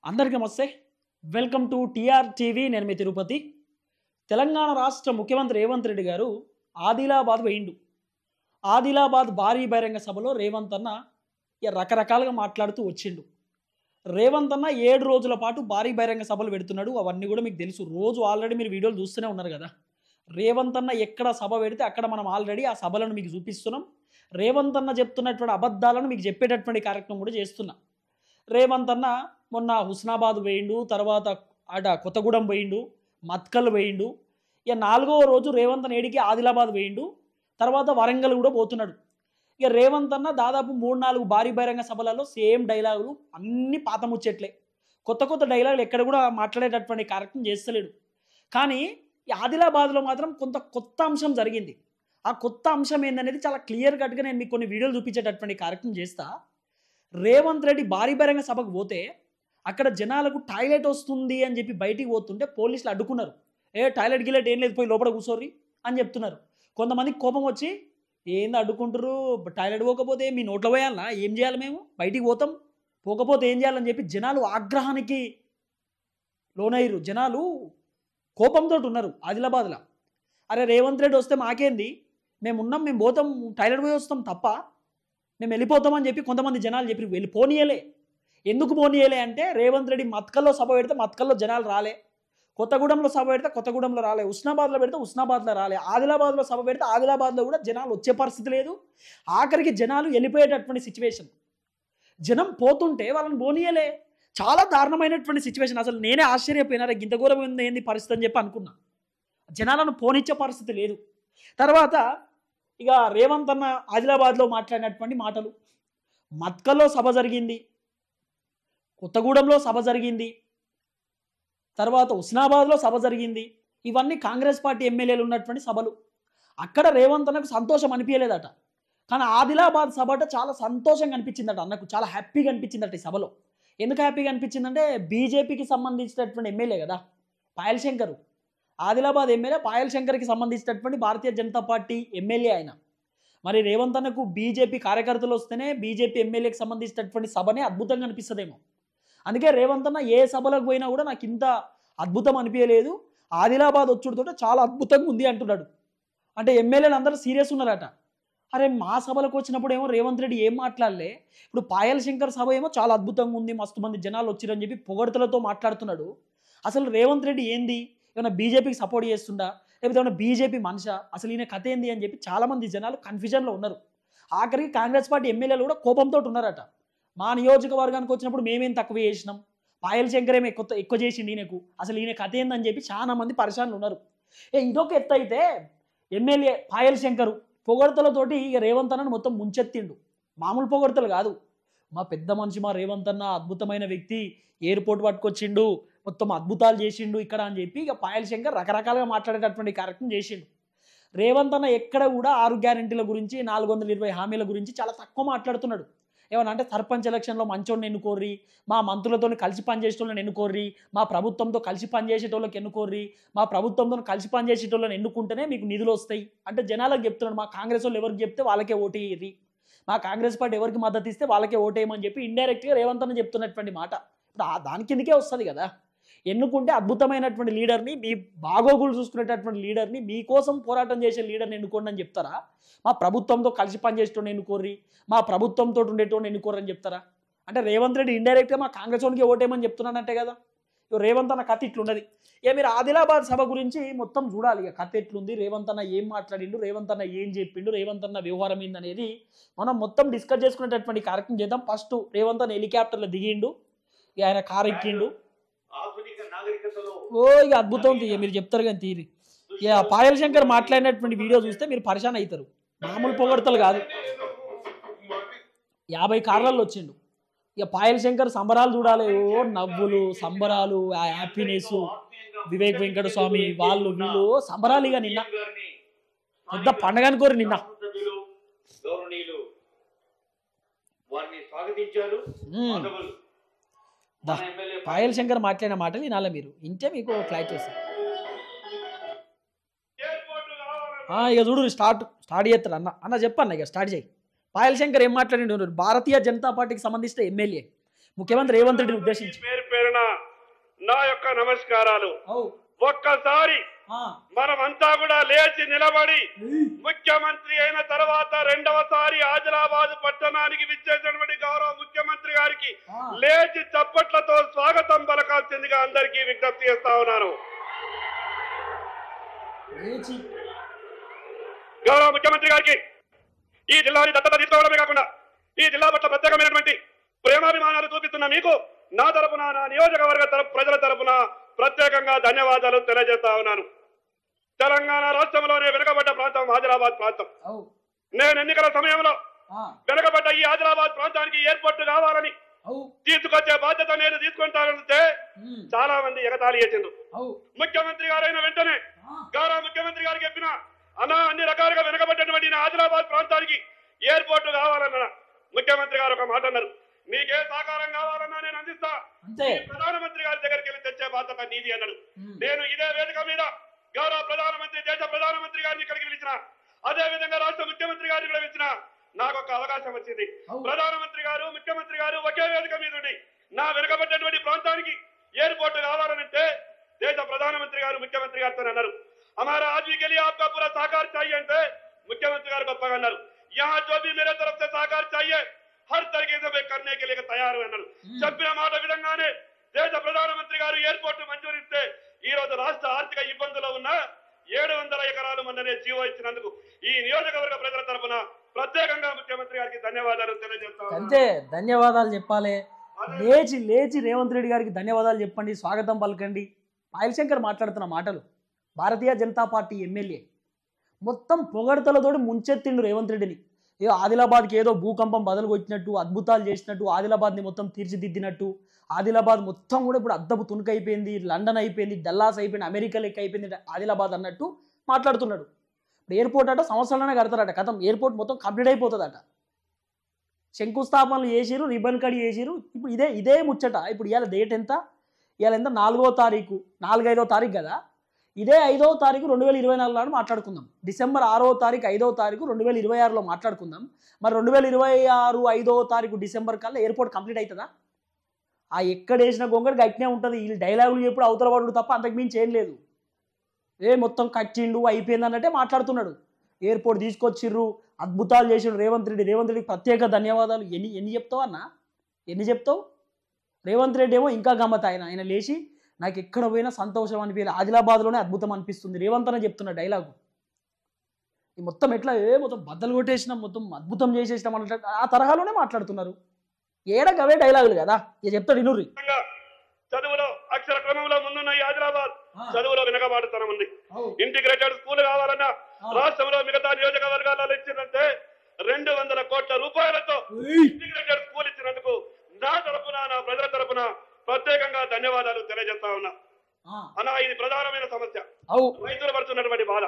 అందరికీ నమస్తే. Welcome to TR TV. నేను మీ తిరుపతి. తెలంగాణ రాష్ట్ర ముఖ్యమంత్రి రేవంత్ రెడ్డి గారు ఆదిలాబాద్ వేయిండు. ఆదిలాబాద్ భారీ బహిరంగ సభలో రేవంత్ అన్న రకరకాలుగా మాట్లాడుతూ వచ్చిండు. రేవంత్ అన్న 7 రోజుల పాటు భారీ బహిరంగ సభలు పెడుతున్నాడు. అవన్నీ కూడా మీకు తెలుసు. రోజు ఆల్రెడీ మీరు వీడియోలు చూస్తూనే ఉన్నారు కదా. రేవంత్ అన్న ఎక్కడ సభ పెడితే అక్కడ మనం ఆల్రెడీ ఆ సభలను మీకు చూపిస్తున్నాం. రేవంత్ అన్న చెప్తున్నటువంటి అబద్ధాలను మీకు చెప్పేటటువంటి కార్యక్రమం కూడా చేస్తున్నా. రేవంత్ అన్న మొన్న హుస్నాబాద్ వేయిండు, తర్వాత కొత్తగూడెం వేయిండు, మత్కల్ వేయిండు. ఇక 4వ రోజు రేవంత్ అన్న ఏడికి ఆదిలాబాద్ వేయిండు, తర్వాత వరంగల్ కూడా పోతున్నాడు. ఇక రేవంత్ అన్న దాదాపు 3-4 భారీ బహిరంగ సభలలో సేమ్ డైలాగులు, అన్ని పాత ముచ్చట్లే. కొత్త డైలాగులు ఎక్కడ కూడా మాట్లాడేటటువంటి కార్యక్రమం చేస్తలేడు. కానీ ఈ ఆదిలాబాద్లో మాత్రం కొంత కొత్త అంశం జరిగింది. ఆ కొత్త అంశం ఏందనేది చాలా క్లియర్ కట్గా నేను మీకు కొన్ని వీడియోలు చూపించేటటువంటి కార్యక్రమం చేస్తా. రేవంత్ రెడ్డి భారీ బహిరంగ సభకు పోతే అక్కడ జనాలకు టాయిలెట్ వస్తుంది అని చెప్పి బయటికి పోతుంటే పోలీసులు అడ్డుకున్నారు. టాయిలెట్ గిలెట్ ఏం లేదు, పోయి లోపల కూర్చోర్రి అని చెప్తున్నారు. కొంతమందికి కోపం వచ్చి ఏంది అడ్డుకుంటారు, టాయిలెట్ పోకపోతే మీ నోట్లో పోయాలనా, ఏం చేయాలి, మేము బయటికి పోతాం, పోకపోతే ఏం చేయాలని చెప్పి జనాలు ఆగ్రహానికి లోనయ్యారు. జనాలు కోపంతో ఉన్నారు ఆదిలాబాద్లో. అరే రేవంత్ రెడ్డి వస్తే మాకేంది, మేము ఉన్నాం, మేము పోతాం, టాయిలెట్ పోయి వస్తాం తప్ప మేము వెళ్ళిపోతామని చెప్పి కొంతమంది జనాలు చెప్పి వెళ్ళిపోనీయలే. ఎందుకు పోనీయలే అంటే రేవంత్ రెడ్డి మత్కల్లో సభ పెడితే మత్కల్లో జనాలు రాలే, కొత్తగూడెంలో సభ పెడితే కొత్తగూడెంలో రాలే, హుస్నాబాద్లో పెడితే హుస్నాబాద్లో రాలే, ఆదిలాబాద్లో సభ పెడితే ఆదిలాబాద్లో కూడా జనాలు వచ్చే పరిస్థితి లేదు. ఆఖరికి జనాలు వెళ్ళిపోయేటటువంటి సిచ్యువేషన్. జనం పోతుంటే వాళ్ళని పోనీయలే. చాలా దారుణమైనటువంటి సిచ్యువేషన్. అసలు నేనే ఆశ్చర్యపోయినారా, ఇంత ఘోరం ఏంది పరిస్థితి అని చెప్పి అనుకున్నా. జనాలను పోనిచ్చే పరిస్థితి లేదు. తర్వాత ఇక రేవంత్ అన్న ఆదిలాబాద్లో మాట్లాడినటువంటి మాటలు, మత్కల్లో సభ జరిగింది, కొత్తగూడెంలో సభ జరిగింది, తర్వాత హుస్నాబాద్లో సభ జరిగింది. ఇవన్నీ కాంగ్రెస్ పార్టీ ఎమ్మెల్యేలు ఉన్నటువంటి సభలు. అక్కడ రేవంత్ అన్నకు సంతోషం అనిపించలేదట. కానీ ఆదిలాబాద్ సభ చాలా సంతోషంగా అనిపించిందట అన్నకు, చాలా హ్యాపీగా అనిపించిందట ఈ సభలో. ఎందుకు హ్యాపీగా అనిపించిందంటే బీజేపీకి సంబంధించినటువంటి ఎమ్మెల్యే కదా పాయల్ శంకర్, ఆదిలాబాద్ ఎమ్మెల్యే పాయల్ శంకర్కి సంబంధించినటువంటి భారతీయ జనతా పార్టీ ఎమ్మెల్యే ఆయన. మరి రేవంత్ అన్నకు బీజేపీ కార్యకర్తలు వస్తేనే బీజేపీ ఎమ్మెల్యేకి సంబంధించినటువంటి సభనే అద్భుతంగా అనిపిస్తుందేమో. అందుకే రేవంత్ అన్న ఏ సభలకు పోయినా కూడా నాకు ఇంత అద్భుతం అనిపించలేదు, ఆదిలాబాద్ వచ్చుడుతో చాలా అద్భుతంగా ఉంది అంటున్నాడు. అంటే ఎమ్మెల్యేలు అందరూ సీరియస్ ఉన్నారట. అరే మా సభలకు వచ్చినప్పుడు ఏమో రేవంత్ రెడ్డి ఏం మాట్లాడలే, ఇప్పుడు పాయల్ శంకర్ సభ ఏమో చాలా అద్భుతంగా ఉంది, మస్తు మంది జనాలు వచ్చిరని చెప్పి పొగడ్తలతో మాట్లాడుతున్నాడు. అసలు రేవంత్ రెడ్డి ఏంది, ఏమైనా బీజేపీకి సపోర్ట్ చేస్తుండా, లేకపోతే ఏమైనా బీజేపీ మనిషా, అసలు ఈయన కథ ఏంది అని చెప్పి చాలామంది జనాలు కన్ఫ్యూజన్లో ఉన్నారు. ఆఖరికి కాంగ్రెస్ పార్టీ ఎమ్మెల్యేలు కూడా కోపంతో ఉన్నారట. మా నియోజకవర్గానికి వచ్చినప్పుడు మేమేం తక్కువ చేసినాం, పాయల్ శంకర్ ఏమో ఎక్కువ చేసిండు ఈయనకు, అసలు ఈయన కథ ఏందని చెప్పి చాలా మంది పరిశాన్లు ఉన్నారు. ఇదొక ఎత్తు అయితే ఎమ్మెల్యే పాయల్ శంకర్ పొగడ్తలతోటి ఇక రేవంత్ అన్నను మొత్తం ముంచెత్తిండు. మామూలు పొగడ్తలు కాదు, మా పెద్ద మనిషి మా రేవంత్ అన్న అద్భుతమైన వ్యక్తి, ఎయిర్పోర్ట్ పట్టుకొచ్చిండు, మొత్తం అద్భుతాలు చేసిండు ఇక్కడ అని చెప్పి ఇక పాయల్ శంకర్ రకరకాలుగా మాట్లాడేటటువంటి కార్యక్రమం చేసిండు. రేవంత్ అన్న ఎక్కడ కూడా 6 గ్యారెంటీల గురించి 420 హామీల గురించి చాలా తక్కువ మాట్లాడుతున్నాడు. ఏమన్నా అంటే సర్పంచ్ ఎలక్షన్లో మంచోడిని ఎన్నుకోర్రి, మా మంత్రులతో కలిసి పనిచేసేటోళ్ళని ఎన్నుకోర్రి, మా ప్రభుత్వంతో కలిసి పనిచేసేటోళ్ళకి ఎన్నుకోర్రి, మా ప్రభుత్వంతో కలిసి పనిచేసేటోళ్ళని ఎన్నుకుంటేనే మీకు నిధులు వస్తాయి అంటే జనాలకు చెప్తున్నాడు. మా కాంగ్రెస్ వాళ్ళు ఎవరికి చెప్తే వాళ్ళకే ఓటేయ్యి, మా కాంగ్రెస్ పార్టీ ఎవరికి మద్దతు ఇస్తే వాళ్ళకే ఓటేయమని చెప్పి ఇండైరెక్ట్గా రేవంత్ అన్న చెప్తున్నటువంటి మాట. ఇప్పుడు దాని కిందకే వస్తుంది కదా. ఎన్నుకుంటే అద్భుతమైనటువంటి లీడర్ని, మీ బాగోగులు చూసుకునేటటువంటి లీడర్ని, మీకోసం పోరాటం చేసే లీడర్ని ఎన్నుకోండి అని చెప్తారా? మా ప్రభుత్వంతో కలిసి పనిచేసేటోని ఎన్నుకోర్రి, మా ప్రభుత్వంతో ఉండేటోని ఎన్నుకోర్రి అని చెప్తారా? అంటే రేవంత్ రెడ్డి ఇండైరెక్ట్గా మా కాంగ్రెస్ వానికి ఓటేయమని చెప్తున్నానంటే కదా. రేవంత్ అన్న కథ ఇట్లున్నది. ఇక మీరు ఆదిలాబాద్ సభ గురించి మొత్తం చూడాలి. ఇక కథ ఎట్లుంది, రేవంత్ అన్న ఏం మాట్లాడిండు, రేవంత్ అన్న ఏం చెప్పిండు, రేవంత్ అన్న వ్యవహారం ఏందనేది మనం మొత్తం డిస్కస్ చేసుకునేటటువంటి కార్యక్రమం చేద్దాం. ఫస్ట్ రేవంత్ అన్న హెలికాప్టర్లో దిగిండు, ఇక ఆయన కారు ఎక్కిండు. ఇక అద్భుతం ఉంది. మీరు చెప్తారు కానీ తీరి. ఇక పాయల్ శంకర్ మాట్లాడినటువంటి వీడియో చూస్తే మీరు పరిశాన్ అవుతారు. మామూలు పొగడతలు కాదు. 50 కార్లలో వచ్చిండు. ఇక పాయల్ శంకర్ సంబరాలు చూడాలి. నవ్వులు, సంబరాలు, ఆ హ్యాపీనెస్, వివేక్ వెంకట స్వామి వాళ్ళు వీళ్ళు సంబరాలు. ఇక నిన్న పెద్ద పండగ అనుకోరు. నిన్న పాయల్ శంకర్ మాట్లాడిన మాటలు వినాలి మీరు, ఇంటే మీకు ఫ్లైట్ చేస్తారు. ఇక చూడు స్టార్ట్ చేస్తాడు అన్న చెప్పన్న, ఇక స్టార్ట్ చేయి. పాయల్ శంకర్ ఏం మాట్లాడిండు, భారతీయ జనతా పార్టీకి సంబంధించిన ఎమ్మెల్యే ముఖ్యమంత్రి రేవంత్ రెడ్డిని ఉద్దేశించి పేరు పేరున తరపున నా యొక్క నమస్కారాలు. ఒక్కసారి మనమంతా కూడా లేచి నిలబడి ముఖ్యమంత్రి అయిన తర్వాత రెండవసారి ఆదిలాబాద్ పట్టణానికి విచ్చేసినటువంటి గౌరవ ముఖ్యమంత్రి గారికి లేచి చప్పట్లతో స్వాగతం పలకాల్సిందిగా అందరికీ విజ్ఞప్తి చేస్తా ఉన్నాను. గౌరవ ముఖ్యమంత్రి గారికి ఈ జిల్లాని దత్తత తీసుకోవడమే కాకుండా ఈ జిల్లా పట్ల ప్రత్యేకమైనటువంటి ప్రేమాభిమానాలు చూపిస్తున్న మీకు నా తరపున నా నియోజకవర్గ ప్రజల తరపున ప్రత్యేకంగా ధన్యవాదాలు తెలియజేస్తా ఉన్నాను. తెలంగాణ రాష్ట్రంలోనే వెనుకబడ్డ ప్రాంతం ఆదిలాబాద్ ప్రాంతం. నేను ఎన్నికల సమయంలో వెనుకబడ్డ ఈ ఆదిలాబాద్ ప్రాంతానికి ఎయిర్పోర్ట్ కావాలని తీసుకొచ్చే బాధ్యత నేను తీసుకుంటానంటే చాలా మంది ఎగతాళి చేసిండ్రు. ముఖ్యమంత్రి గారైన వెంటనే గౌరవ ముఖ్యమంత్రి గారికి చెప్పిన అన్ని రకాలుగా వెనుకబడ్డటువంటి ఆదిలాబాద్ ప్రాంతానికి ఎయిర్పోర్ట్ కావాలన్నా ముఖ్యమంత్రి గారు ఒక మాట అన్నారు, నీకే సహకారం కావాలన్నా నేను అందిస్తా, ప్రధానమంత్రి గారి దగ్గరికి వెళ్ళి తెచ్చే బాధ్యత నీది అన్నాడు. నేను ఇదే వేదిక మీద గౌరవ ప్రధానమంత్రి దేశ ప్రధానమంత్రి గారిని ఇక్కడికి పిలిచిన, అదే విధంగా రాష్ట్ర ముఖ్యమంత్రి గారిని కూడా పిలిచిన, నాకు ఒక అవకాశం వచ్చింది. ప్రధానమంత్రి గారు ముఖ్యమంత్రి గారు ఒకే వేదిక మీద ఉండి నా వెనుకబడ్డటువంటి ప్రాంతానికి ఎయిర్పోర్ట్ కావాలనంటే దేశ ప్రధానమంత్రి గారు ముఖ్యమంత్రి గారితో అన్నారు, हमारा आदमी के लिए आपका पूरा सहकार चाहिए అంటే ముఖ్యమంత్రి గారు గొప్పగా అన్నారు, यहाँ जो भी मेरे तरफ से सहकार चाहिए हर तरीके से मैं करने के लिए तैयार అన్నారు. చెప్పిన మాట విధంగానే దేశ ప్రధానమంత్రి గారు ఎయిర్పోర్ట్ మంజూరిస్తే ఈ రోజు రాష్ట్ర ఆర్థిక ఇబ్బందుల్లో ఉన్న 700 ఎకరాలు మొన్ననే జీవో ఇచ్చినందుకు ఈ నియోజకవర్గ ప్రజల తరపున ప్రత్యేకంగా ముఖ్యమంత్రి గారికి ధన్యవాదాలు తెలియజేస్తాను. అంతే, ధన్యవాదాలు చెప్పాలి. లేచి లేచి రేవంత్ రెడ్డి గారికి ధన్యవాదాలు చెప్పండి, స్వాగతం పలకండి. పాయల్ శంకర్ మాట్లాడుతున్న మాటలు భారతీయ జనతా పార్టీ ఎమ్మెల్యే మొత్తం పొగడతలతోటి ముంచెత్తిండు రేవంత్ రెడ్డిని. ఏదో ఆదిలాబాద్కి ఏదో భూకంపం బదులు కొట్టినట్టు, అద్భుతాలు చేసినట్టు, ఆదిలాబాద్ని మొత్తం తీర్చిదిద్దినట్టు, ఆదిలాబాద్ మొత్తం కూడా ఇప్పుడు అద్దపు తుణుకు అయిపోయింది, లండన్ అయిపోయింది, డల్లాస్ అయిపోయింది, అమెరికా లెక్క అయిపోయింది ఆదిలాబాద్ అన్నట్టు మాట్లాడుతున్నాడు. ఇప్పుడు ఎయిర్పోర్ట్ అట సంవత్సరాలనే కడతారట, కథం ఎయిర్పోర్ట్ మొత్తం కంప్లీట్ అయిపోతుందట. శంకుస్థాపనలు చేసిరు, రిబన్ కడి చేసిరు. ఇప్పుడు ఇదే ముచ్చట. ఇప్పుడు ఇవాళ డేట్ ఎంత? ఇవాళ ఎంత? 4వ తారీఖు, 4-5వ తారీఖు కదా. ఇదే 5వ తారీఖు 2024 నాడు మాట్లాడుకుందాం. డిసెంబర్ 6వ తారీఖు 5వ తారీఖు 2026లో మాట్లాడుకుందాం. మరి 2026 5వ తారీఖు డిసెంబర్ కల్లా ఎయిర్పోర్ట్ కంప్లీట్ అవుతుందా? ఆ ఎక్కడ వేసిన గొంగడికి అట్నే ఉంటుంది. వీళ్ళు డైలాగులు ఎప్పుడు అవతల పడు తప్ప అంతకు మించి ఏం లేదు. మొత్తం కట్టిండు అయిపోయింది అన్నట్టే మాట్లాడుతున్నాడు. ఎయిర్పోర్ట్ తీసుకొచ్చిర్రు, అద్భుతాలు చేసిండు రేవంత్ రెడ్డికి ప్రత్యేక ధన్యవాదాలు. ఎన్ని చెప్తావు అన్న? ఎన్ని చెప్తావు? రేవంత్ రెడ్డి ఏమో ఇంకా గమ్మత. ఆయన లేచి నాకు ఎక్కడ పోయినా సంతోషం అనిపించాలి, ఆదిలాబాద్లోనే అద్భుతం అనిపిస్తుంది, రేవంత్ అనే చెప్తున్న డైలాగు. ఈ మొత్తం ఎట్లా మొత్తం బద్దలు కొట్టేసినాం, మొత్తం అద్భుతం చేసేసినాం అన్నట్టు ఆ తరహాలోనే మాట్లాడుతున్నారు. ఏడగవే డైలాగులు కదా. ఇక చెప్తాడు ఇనుర్రి. చదువులో అక్షర క్రమంలో ముందున్న ఈ ఆదిలాబాద్ చదువులో వెనకబాటుతనం ఉంది. ఇంటిగ్రేటెడ్ స్కూల్ కావాలన్నా రాష్ట్రంలో మిగతా నియోజకవర్గాలలో ఇచ్చిందంటే 200 కోట్ల రూపాయలతో ఇంటిగ్రేటెడ్ స్కూల్ ఇచ్చినందుకు నా తరపున నా ప్రజల తరపున ప్రత్యేకంగా ధన్యవాదాలు తెలియజేస్తా ఉన్నా. అన్నా, ఇది ప్రధానమైన సమస్య. రైతులు పడుతున్నటువంటి బాధ.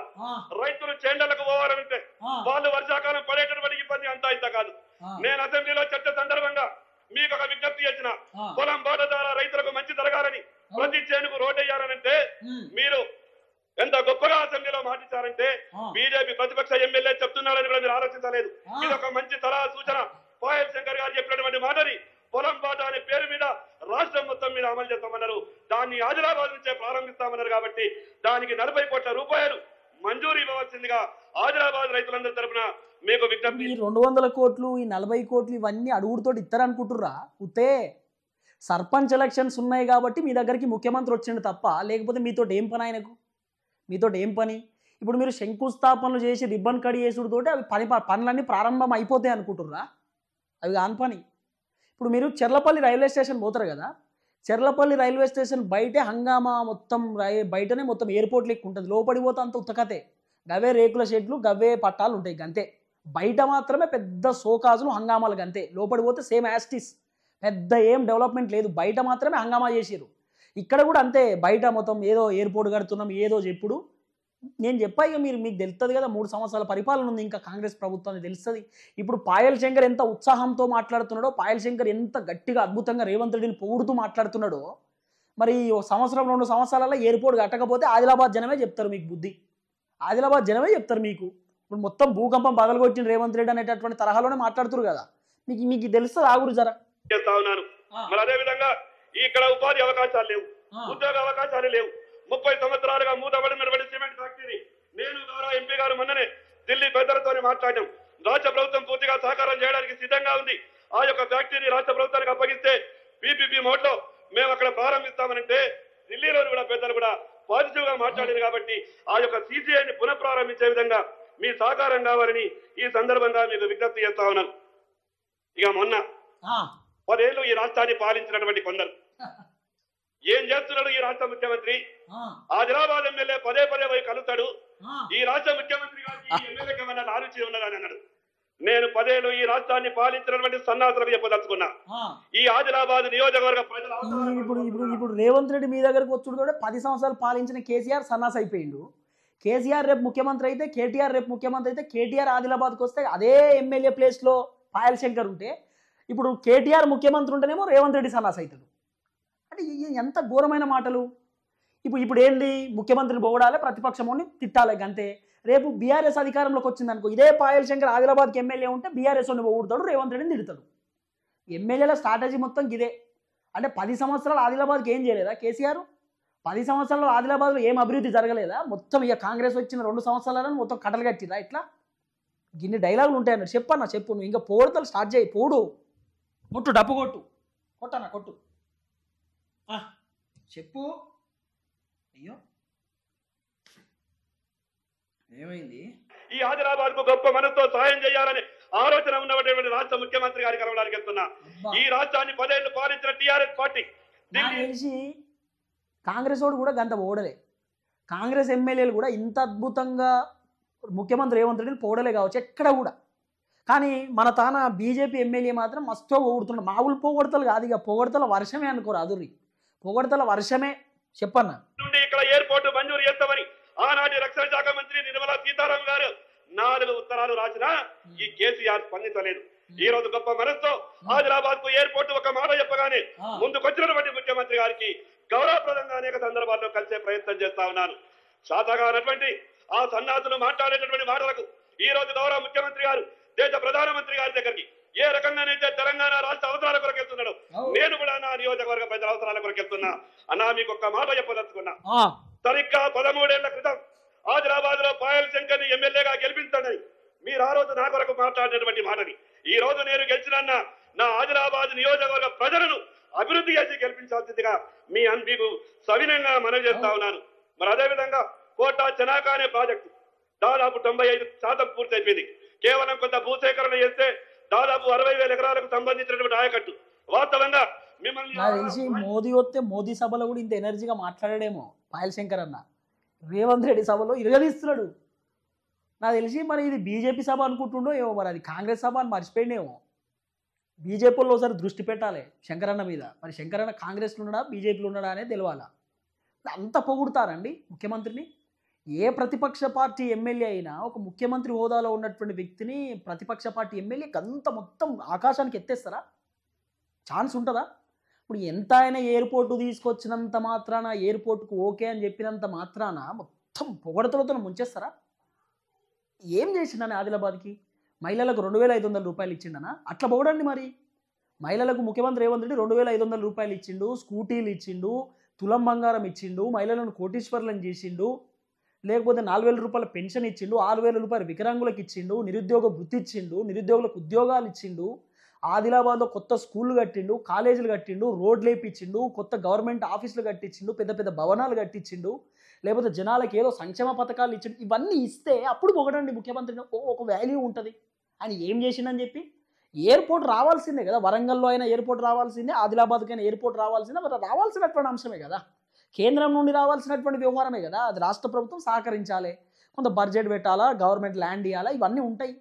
రైతులు చేండలకు పోవాలంటే వాళ్ళు వర్షాకాలం పడేటటువంటి ఇబ్బంది అంతా ఇంత కాదు. నేను అసెంబ్లీలో చర్చ సందర్భంగా మీకు ఒక విజ్ఞప్తి చేసిన, పొలం బాట ద్వారా రైతులకు మంచి జరగాలని, ప్రతి చేనుకు రోడ్డు వేయాలనంటే మీరు ఎంత గొప్పగా అసెంబ్లీలో మాటించారంటే బీజేపీ ప్రతిపక్ష ఎమ్మెల్యే చెప్తున్నారని కూడా మీరు ఆలోచించలేదు. ఇది ఒక మంచి సలహా సూచన. పాయల్ శంకర్ గారు చెప్పినటువంటి మాటని పొలం బాట అనే పేరు మీద రాష్ట్రం మొత్తం మీద అమలు చేస్తామన్నారు. దాన్ని ఆదిలాబాద్ నుంచే ప్రారంభిస్తామన్నారు. కాబట్టి దానికి 40 కోట్ల రూపాయలు మంజూరు ఇవ్వవలసిందిగా ఆదిలాబాద్ రైతులందరి తరపున మీకు విజ్ఞప్తి. 200 కోట్లు, ఈ 40 కోట్లు ఇవన్నీ అడుగుడుతో ఇస్తారనుకుంటుర్రా? ఉతే సర్పంచ్ ఎలక్షన్స్ ఉన్నాయి కాబట్టి మీ దగ్గరికి ముఖ్యమంత్రి వచ్చిండు తప్ప, లేకపోతే మీతో ఏం పని? ఆయనకు మీతో ఏం పని? ఇప్పుడు మీరు శంకుస్థాపనలు చేసి రిబ్బన్ కడి చేసుడుతోటి అవి పనులన్నీ ప్రారంభం అయిపోతాయి అనుకుంటుర్రా? అవి కాని పని. ఇప్పుడు మీరు చెర్లపల్లి రైల్వే స్టేషన్ పోతారు కదా, చెర్లపల్లి రైల్వే స్టేషన్ బయటే హంగామా మొత్తం, బయటనే మొత్తం ఎయిర్పోర్ట్ లెక్క ఉంటుంది. లోపడి పోతే అంత ఉత్తకతే, గవే రేకుల షెడ్లు, గవే పట్టాలు ఉంటాయి గంతే. బయట మాత్రమే పెద్ద సోకాజులు హంగామాలు గంతే. లోపడి పోతే సేమ్ యాస్టిస్, పెద్ద ఏం డెవలప్మెంట్ లేదు. బయట మాత్రమే హంగామా చేసారు. ఇక్కడ కూడా అంతే. బయట మొత్తం ఏదో ఎయిర్పోర్ట్ కడుతున్నాం ఏదో చెప్పుడు. నేను చెప్పా, ఇక మీకు తెలుస్తుంది కదా, 3 సంవత్సరాల పరిపాలన ఉంది ఇంకా కాంగ్రెస్ ప్రభుత్వాన్ని, తెలుస్తుంది. ఇప్పుడు పాయల్ శంకర్ ఎంత ఉత్సాహంతో మాట్లాడుతున్నాడో, పాయల్ శంకర్ ఎంత గట్టిగా అద్భుతంగా రేవంత్ రెడ్డిని పొగుడుతూ మాట్లాడుతున్నాడో, మరి 1 సంవత్సరం 2 సంవత్సరాలలో ఎయిర్పోర్ట్ కట్టకపోతే ఆదిలాబాద్ జనమే చెప్తారు మీకు బుద్ధి. ఆదిలాబాద్ జనమే చెప్తారు మీకు. ఇప్పుడు మొత్తం భూకంపం పగలగొట్టిన రేవంత్ రెడ్డి అనేటటువంటి తరహాలోనే మాట్లాడుతున్నారు కదా. మీకు తెలుస్తుంది. ఆగురు జర చేస్తా ఉన్నారు. మరి అదే విధంగా ఇక్కడ ఉపాధి అవకాశాలు లేవు, ఆ. ఉద్యోగ అవకాశాలు లేవు. 30 సంవత్సరాలుగా మూతబడినటువంటి సిమెంట్ ఫ్యాక్టరీ నేను గౌరవ ఎంపీ గారు మొన్ననే ఢిల్లీ పెద్దలతో మాట్లాడాం. రాష్ట్ర ప్రభుత్వం పూర్తిగా సహకారం చేయడానికి సిద్ధంగా ఉంది. ఆ యొక్క ఫ్యాక్టరీని రాష్ట్ర ప్రభుత్వానికి అప్పగిస్తే పీపీపీ మోడ్ లో మేము అక్కడ ప్రారంభిస్తామనంటే ఢిల్లీలో కూడా పెద్దలు కూడా పాజిటివ్ గా మాట్లాడారు. కాబట్టి ఆ యొక్క సీసీఐని పునఃప్రారంభించే విధంగా మీ సహకారం కావాలని ఈ సందర్భంగా మీకు విజ్ఞప్తి చేస్తా ఉన్నాను. ఇక మొన్న 10 ఏళ్ళు ఈ రాష్ట్రాన్ని పాలించినటువంటి కొందరు ఏం చేస్తున్నాడు ఈ రాష్ట్ర ముఖ్యమంత్రి? ఆదిలాబాద్ ఎమ్మెల్యే పదే పోయి కలుస్తాడు. ఈ రాష్ట్ర ముఖ్యమంత్రి గారికి ఈ ఎమ్మెల్యేకి ఏమన్నా ఆలోచన ఉన్నదని అన్నాడు. నేను 10 ఏళ్ళు ఈ రాష్ట్రాన్ని పాలించినటువంటి సన్నాసులకు చెప్పదలుచుకున్నా. ఈ ఆదిలాబాద్ నియోజకవర్గ ప్రజల ఇప్పుడు రేవంత్ రెడ్డి మీ దగ్గరకు వచ్చుడు 10 సంవత్సరాలు పాలించిన కేసీఆర్ సన్నాస్ అయిపోయిండు. కేసీఆర్ రేపు ముఖ్యమంత్రి అయితే, కేటీఆర్ రేపు ముఖ్యమంత్రి అయితే, కేటీఆర్ ఆదిలాబాద్కి వస్తే అదే ఎమ్మెల్యే ప్లేస్లో పాయల్ శంకర్ ఉంటే, ఇప్పుడు కేటీఆర్ ముఖ్యమంత్రి ఉంటేనేమో రేవంత్ రెడ్డి సన్నాస్ అవుతాడు. అంటే ఎంత ఘోరమైన మాటలు. ఇప్పుడు ఏంది, ముఖ్యమంత్రిని పొగడాలి, ప్రతిపక్షంని తిట్టాలి అంతే. రేపు బీఆర్ఎస్ అధికారంలోకి వచ్చింది అనుకో, ఇదే పాయల్ శంకర్ ఆదిలాబాద్కి ఎమ్మెల్యే ఉంటే బీఆర్ఎస్ వాడిని పొగుడతాడు, రేవంత్ రెడ్డిని తిడతాడు. ఎమ్మెల్యేల స్ట్రాటజీ మొత్తం ఇదే. అంటే 10 సంవత్సరాలు ఆదిలాబాద్కి ఏం చేయలేదా కేసీఆర్? 10 సంవత్సరాలు ఆదిలాబాద్లో ఏం అభివృద్ధి జరగలేదా? మొత్తం ఇక కాంగ్రెస్ వచ్చిన 2 సంవత్సరాలను మొత్తం కట్టలు కట్టిరా ఇట్లా? గిన్ని డైలాగులు ఉంటాయన్నారు. చెప్పన్నా చెప్పు, నువ్వు ఇంకా పోగొడతలు స్టార్ట్ చేయి. పోడు, ముట్టు, డప్పు కొట్టు, కొట్టన్నా కొట్టు, చెప్పు. అయ్యో ఏమైంది? ఈ ఆదిలాబాద్ కు గొప్ప మనసుతో సాయం చేయాలని ఆలోచన ఉన్నటువంటి రాష్ట్ర ముఖ్యమంత్రి గారికి కలవడానికి వెళ్తున్నా. ఈ రాష్ట్రాన్ని 10 ఏళ్లు పాలించిన టీఆర్ఎస్ పార్టీ తెలిసి కాంగ్రెస్ వాడు కూడా గంత పోడలే. కాంగ్రెస్ ఎమ్మెల్యేలు కూడా ఇంత అద్భుతంగా ముఖ్యమంత్రి రేవంత్ రెడ్డిని పోడలే కావచ్చు ఎక్కడ కూడా. కానీ మన తాన బీజేపీ ఎమ్మెల్యే మాత్రం మస్తు పొగుడుతున్నాడు. మామూలు పొగడతలు కాదు, ఇక పొగడతల వర్షమే అనుకోరు. అదురి పొగడతల వర్షమే. చెప్పన్నా, ఇక్కడ ఎయిర్పోర్ట్ మంజూరు చేస్తామని ఆనాటి రక్షణ శాఖ మంత్రి నిర్మలా సీతారామన్ గారు 4 ఉత్తరాలు రాసినా ఈ కేసీఆర్ స్పందించలేదు. ఈ రోజు గొప్ప మనసుతో ఆదిలాబాద్ కు ఎయిర్పోర్ట్ ఒక మాట చెప్పగానే ముందుకొచ్చినటువంటి ముఖ్యమంత్రి గారికి గౌరవప్రదంగా అనేక సందర్భాల్లో కలిసే ప్రయత్నం చేస్తా ఉన్నాను. శాతగానటువంటి ఆ సన్నాసులు మాట్లాడేటటువంటి మాటలకు ఈ రోజు గౌరవ ముఖ్యమంత్రి గారు దేశ ప్రధానమంత్రి గారి దగ్గరికి ఏ రకంగానైతే తెలంగాణ రాష్ట్ర అవసరాల కొరకు వెళ్తున్నాడు, నేను కూడా నా నియోజకవర్గ ప్రజల అవసరాల కొరకు వెళ్తున్నా అన్నా. మీకు ఒక్క మాట చెప్పదలుచుకున్నా. సరిగ్గా 13 ఏళ్ల క్రితం ఆదిలాబాద్ లో పాయల్ శంకర్ ని ఎమ్మెల్యేగా గెలిపించండి మీరు ఆ రోజు నా కొరకు మాట్లాడినటువంటి మాటని ఈ రోజు నేను గెలిచిన నా ఆదిలాబాద్ నియోజకవర్గ ప్రజలను అభివృద్ధి చేసి గెలిపించాల్సిందిగా మీకు సవినంగా మనవి చేస్తా ఉన్నాను. మరి అదేవిధంగా కోటా చెనాకా అనే ప్రాజెక్టు దాదాపు 95% పూర్తి అయిపోయింది. కేవలం కొంత భూసేకరణ చేస్తే దాదాపు 60,000 ఎకరాలకు సంబంధించినటువంటి ఆయకట్టు. వాస్తవంగా మిమ్మల్ని తెలిసి మోదీ వస్తే మోదీ సభలో కూడా ఇంత ఎనర్జీగా మాట్లాడాడేమో పాయల్ శంకర్ అన్న. రేవంత్ రెడ్డి సభలో ఇరగదీస్తున్నాడు. నాకు తెలిసి మరి ఇది బీజేపీ సభ అనుకుంటుండో ఏమో, మరి అది కాంగ్రెస్ సభ అని మర్చిపోయిండేమో. బీజేపీలో ఒకసారి దృష్టి పెట్టాలి శంకరన్న మీద. మరి శంకరన్న కాంగ్రెస్లో ఉన్నాడా బీజేపీలో ఉన్నాడా అనేది తెలియాలా. అంత పొగుడుతారండి ముఖ్యమంత్రిని? ఏ ప్రతిపక్ష పార్టీ ఎమ్మెల్యే అయినా ఒక ముఖ్యమంత్రి హోదాలో ఉన్నటువంటి వ్యక్తిని ప్రతిపక్ష పార్టీ ఎమ్మెల్యేకి అంత మొత్తం ఆకాశానికి ఎత్తేస్తారా? ఛాన్స్ ఉంటుందా? ఇప్పుడు ఎంత ఆయన ఎయిర్పోర్టు తీసుకొచ్చినంత మాత్రాన, ఎయిర్పోర్ట్కు ఓకే అని చెప్పినంత మాత్రాన మొత్తం పొగడతలతో ముంచేస్తారా? ఏం చేసిండని ఆదిలాబాద్కి? మహిళలకు 2,500 రూపాయలు ఇచ్చిండనా? అట్లా పొగడండి మరి. మహిళలకు ముఖ్యమంత్రి రేవంత్ రెడ్డి 2,500 రూపాయలు ఇచ్చిండు, స్కూటీలు ఇచ్చిండు, తులం బంగారం ఇచ్చిండు, మహిళలను కోటీశ్వర్లను చేసిండు, లేకపోతే 4,000 రూపాయల పెన్షన్ ఇచ్చిండు, 6,000 రూపాయలు వికలాంగులకు ఇచ్చిండు, నిరుద్యోగ వృత్తి ఇచ్చిండు, నిరుద్యోగులకు ఉద్యోగాలు ఇచ్చిండు, ఆదిలాబాద్లో కొత్త స్కూళ్ళు కట్టిండు, కాలేజీలు కట్టిండు, రోడ్లు వేయించిండు, కొత్త గవర్నమెంట్ ఆఫీసులు కట్టించిండు, పెద్ద పెద్ద భవనాలు కట్టించిండు, లేకపోతే జనాలకు ఏదో సంక్షేమ పథకాలు ఇచ్చిండు. ఇవన్నీ ఇస్తే అప్పుడు పొగడండి ముఖ్యమంత్రిని, ఒక వాల్యూ ఉంటుంది. ఆయన ఏం చేసిండని చెప్పి. ఎయిర్పోర్ట్ రావాల్సిందే కదా, వరంగల్లో అయినా ఎయిర్పోర్ట్ రావాల్సిందే, ఆదిలాబాద్కైనా ఎయిర్పోర్ట్ రావాల్సిందే. మరి రావాల్సినటువంటి అంశమే కదా, కేంద్రం నుండి రావాల్సినటువంటి వ్యవహారమే కదా. అది రాష్ట్ర ప్రభుత్వం సహకరించాలి, కొంత బడ్జెట్ పెట్టాలా, గవర్నమెంట్ ల్యాండ్ ఇవ్వాలా, ఇవన్నీ ఉంటాయి.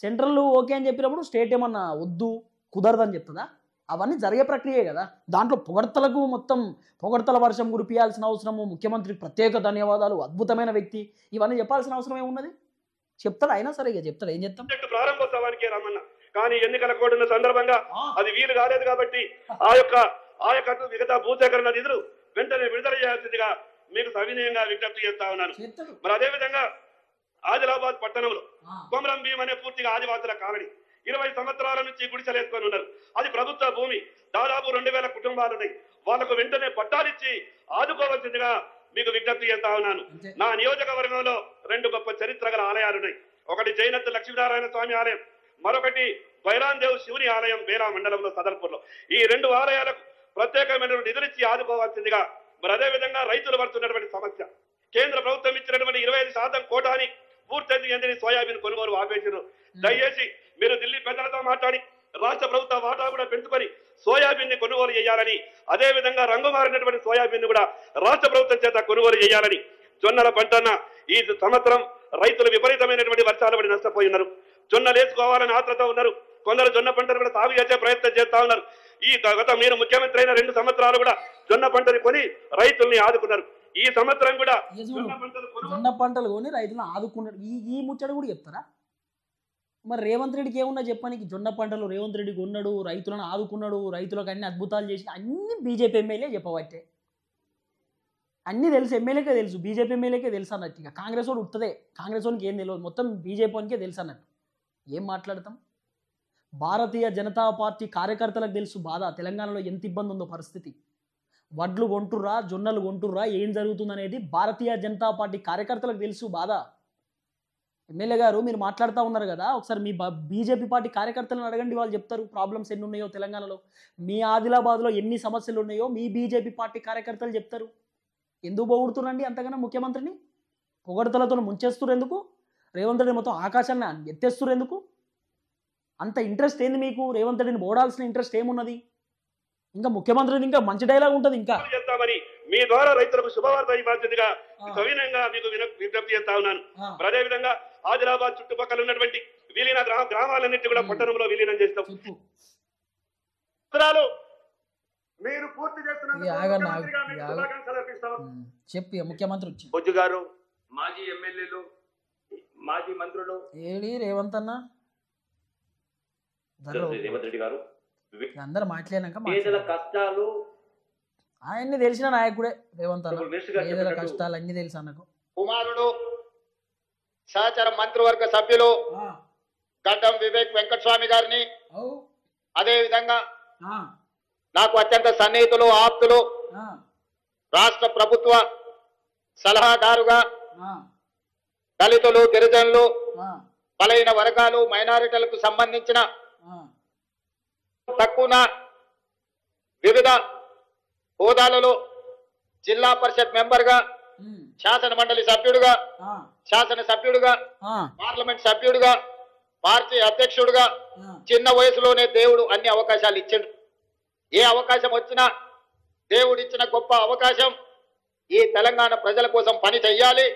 సెంట్రల్ ఓకే అని చెప్పినప్పుడు స్టేట్ ఏమన్నా వద్దు కుదరదని చెప్తుందా? అవన్నీ జరిగే ప్రక్రియే కదా. దాంట్లో పొగడ్తలకు మొత్తం పొగడ్తల వర్షం కురిపియాల్సిన అవసరము, ముఖ్యమంత్రికి ప్రత్యేక ధన్యవాదాలు, అద్భుతమైన వ్యక్తి, ఇవన్నీ చెప్పాల్సిన అవసరం ఏమున్నది? చెప్తాడు అయినా సరే, ఇక చెప్తాడు. ఏం చెప్తాం? ప్రారంభోత్సవానికి రమ్మన్నా కానీ ఎన్నికల కోడ్ ఉన్న సందర్భంగా అది వీలు కాలేదు. కాబట్టి ఆ యొక్క మిగతా భూసేకరణ నిధులు వెంటనే విడుదల చేయాల్సిందిగా మీకు సవినయంగా విజ్ఞప్తి చేస్తా ఉన్నాను. మరి అదేవిధంగా ఆదిలాబాద్ పట్టణంలో కొమరం భీం అనే పూర్తిగా ఆదివాసుల కాలనీ. 20 సంవత్సరాల నుంచి గుడిసెలేసుకొని ఉన్నారు. అది ప్రభుత్వ భూమి. దాదాపు 2000 కుటుంబాలు ఉన్నాయి. వాళ్ళకు వెంటనే పట్టాలిచ్చి ఆదుకోవాల్సిందిగా మీకు విజ్ఞప్తి చేస్తా ఉన్నాను. నా నియోజకవర్గంలో 2 గొప్ప చరిత్ర గల ఆలయాలు ఉన్నాయి. ఒకటి జైనత్ లక్ష్మీనారాయణ స్వామి ఆలయం, మరొకటి బైరాన్ దేవ్ శివుని ఆలయం బేలా మండలంలో సదర్పూర్లో. ఈ 2 ఆలయాలకు ప్రత్యేకమైన నిధులిచ్చి ఆదుకోవాల్సిందిగా, మరి అదే విధంగా రైతులు పడుతున్నటువంటి సమస్య, కేంద్ర ప్రభుత్వం ఇచ్చినటువంటి 25% కోటాని పూర్తి చెందిన సోయాబీన్ కొనుగోలు ఆపేసారు. దయచేసి మీరు ఢిల్లీ పెద్దలతో మాట్లాడి రాష్ట్ర ప్రభుత్వ వాటా కూడా పెంచుకొని సోయాబీన్ ని కొనుగోలు చేయాలని, అదే విధంగా రంగు మారినటువంటి సోయాబీన్ ని కూడా రాష్ట్ర ప్రభుత్వం చేత కొనుగోలు చేయాలని. జొన్నల పంటన్న ఈ సంవత్సరం రైతులు విపరీతమైనటువంటి వర్షాలు పడి నష్టపోయి ఉన్నారు. జొన్నలు వేసుకోవాలని ఆత్రత ఉన్నారు. కొందరు జొన్న పంటను కూడా సాగు చేసే ప్రయత్నం చేస్తా ఉన్నారు. ఈ గత మీరు ముఖ్యమంత్రి అయిన 2 సంవత్సరాలు కూడా జొన్న పంటని కొని రైతుల్ని ఆదుకున్నారు. ఈ సంవత్సరం కూడా జొన్న పంటలు కొని రైతులను ఆదుకున్నారు. ఈ ముచ్చట కూడా చెప్తారా? మరి రేవంత్ రెడ్డికి ఏమున్నా చెప్పడానికి? జొన్న పంటలు రేవంత్ రెడ్డి కొన్నాడు, రైతులను ఆదుకున్నాడు, రైతులకు అన్ని అద్భుతాలు చేసి అన్ని బీజేపీ ఎమ్మెల్యే చెప్పబట్టే. అన్నీ తెలుసు, ఎమ్మెల్యేకే తెలుసు, బీజేపీ ఎమ్మెల్యేకే తెలుసు అన్నట్టు. ఇక కాంగ్రెస్ వాడు ఉత్తదే, కాంగ్రెస్ వానికి ఏం తెలియదు, మొత్తం బీజేపీ వానికే తెలుసు అన్నట్టు. ఏం మాట్లాడతాం? భారతీయ జనతా పార్టీ కార్యకర్తలకు తెలుసు బాధ, తెలంగాణలో ఎంత ఇబ్బంది ఉందో పరిస్థితి. వడ్లు కొంటుర్రా, జొన్నలు కొంటుర్రా, ఏం జరుగుతుందనేది భారతీయ జనతా పార్టీ కార్యకర్తలకు తెలుసు బాధ. ఎమ్మెల్యే గారు మీరు మాట్లాడుతూ ఉన్నారు కదా, ఒకసారి మీ బీజేపీ పార్టీ కార్యకర్తలను అడగండి, వాళ్ళు చెప్తారు ప్రాబ్లమ్స్ ఎన్ని ఉన్నాయో తెలంగాణలో. మీ ఆదిలాబాద్లో ఎన్ని సమస్యలు ఉన్నాయో మీ బీజేపీ పార్టీ కార్యకర్తలు చెప్తారు. ఎందుకు పొగుడుతురండి అంతగానో ముఖ్యమంత్రిని? పొగడతలతో ముంచేస్తురు ఎందుకు? రేవంత్ రెడ్డి మొత్తం ఆకాశాన్ని ఎత్తేస్తురు ఎందుకు? అంత ఇంట్రెస్ట్ ఏంది మీకు? రేవంత్ రెడ్డిని పోడాల్సిన ఇంట్రెస్ట్ ఏమున్నది? ఇంకా ముఖ్యమంత్రిని ఇంకా మంచి డైలాగ్ ఉంటుంది. ఇంకా చేస్తామని మీ ద్వారా రైతులకు శుభవార్త బాధ్యతగా సవినయంగా మీకు విజ్ఞప్తి చేస్తా ఉన్నాను. అదే విధంగా ఆదిలాబాద్ చుట్టుపక్కల ఉన్నటువంటి విలీన గ్రామాలన్నింటి కూడా పట్టణంలో విలీనం చేస్తాం. మీరు పూర్తి చెప్పి ముఖ్యమంత్రి వచ్చి బొజ్జు గారు, మాజీ ఎమ్మెల్యేలు, మాజీ మంత్రులు ఏడి రేవంత్ అన్న రేవంత్ రెడ్డి గారు అందరూ మాట్లాడినాక కష్టాలు ఆయన్ని తెలిసిన నాయకుడే రేవంత్ అన్న. పేదల కష్టాలు అన్ని తెలుసు అన్నకు. కుమారుడు సహచర మంత్రివర్గ సభ్యులు గడ్డం వివేక్ వెంకటస్వామి గారిని, అదే విధంగా నాకు అత్యంత సన్నిహితులు, ఆప్తులు, రాష్ట్ర ప్రభుత్వ సలహాదారుగా దళితులు, గిరిజనులు, బలైన వర్గాలు, మైనారిటీలకు సంబంధించిన తక్కువ వివిధ హోదాలలో జిల్లా పరిషత్ మెంబర్ గా, శాసన మండలి సభ్యుడుగా, శాసన సభ్యుడుగా, పార్లమెంట్ సభ్యుడుగా, పార్టీ అధ్యక్షుడుగా చిన్న వయసులోనే దేవుడు అన్ని అవకాశాలు ఇచ్చిండు. ఏ అవకాశం వచ్చినా దేవుడిచ్చిన గొప్ప అవకాశం. ఈ తెలంగాణ ప్రజల కోసం పని చెయ్యాలి,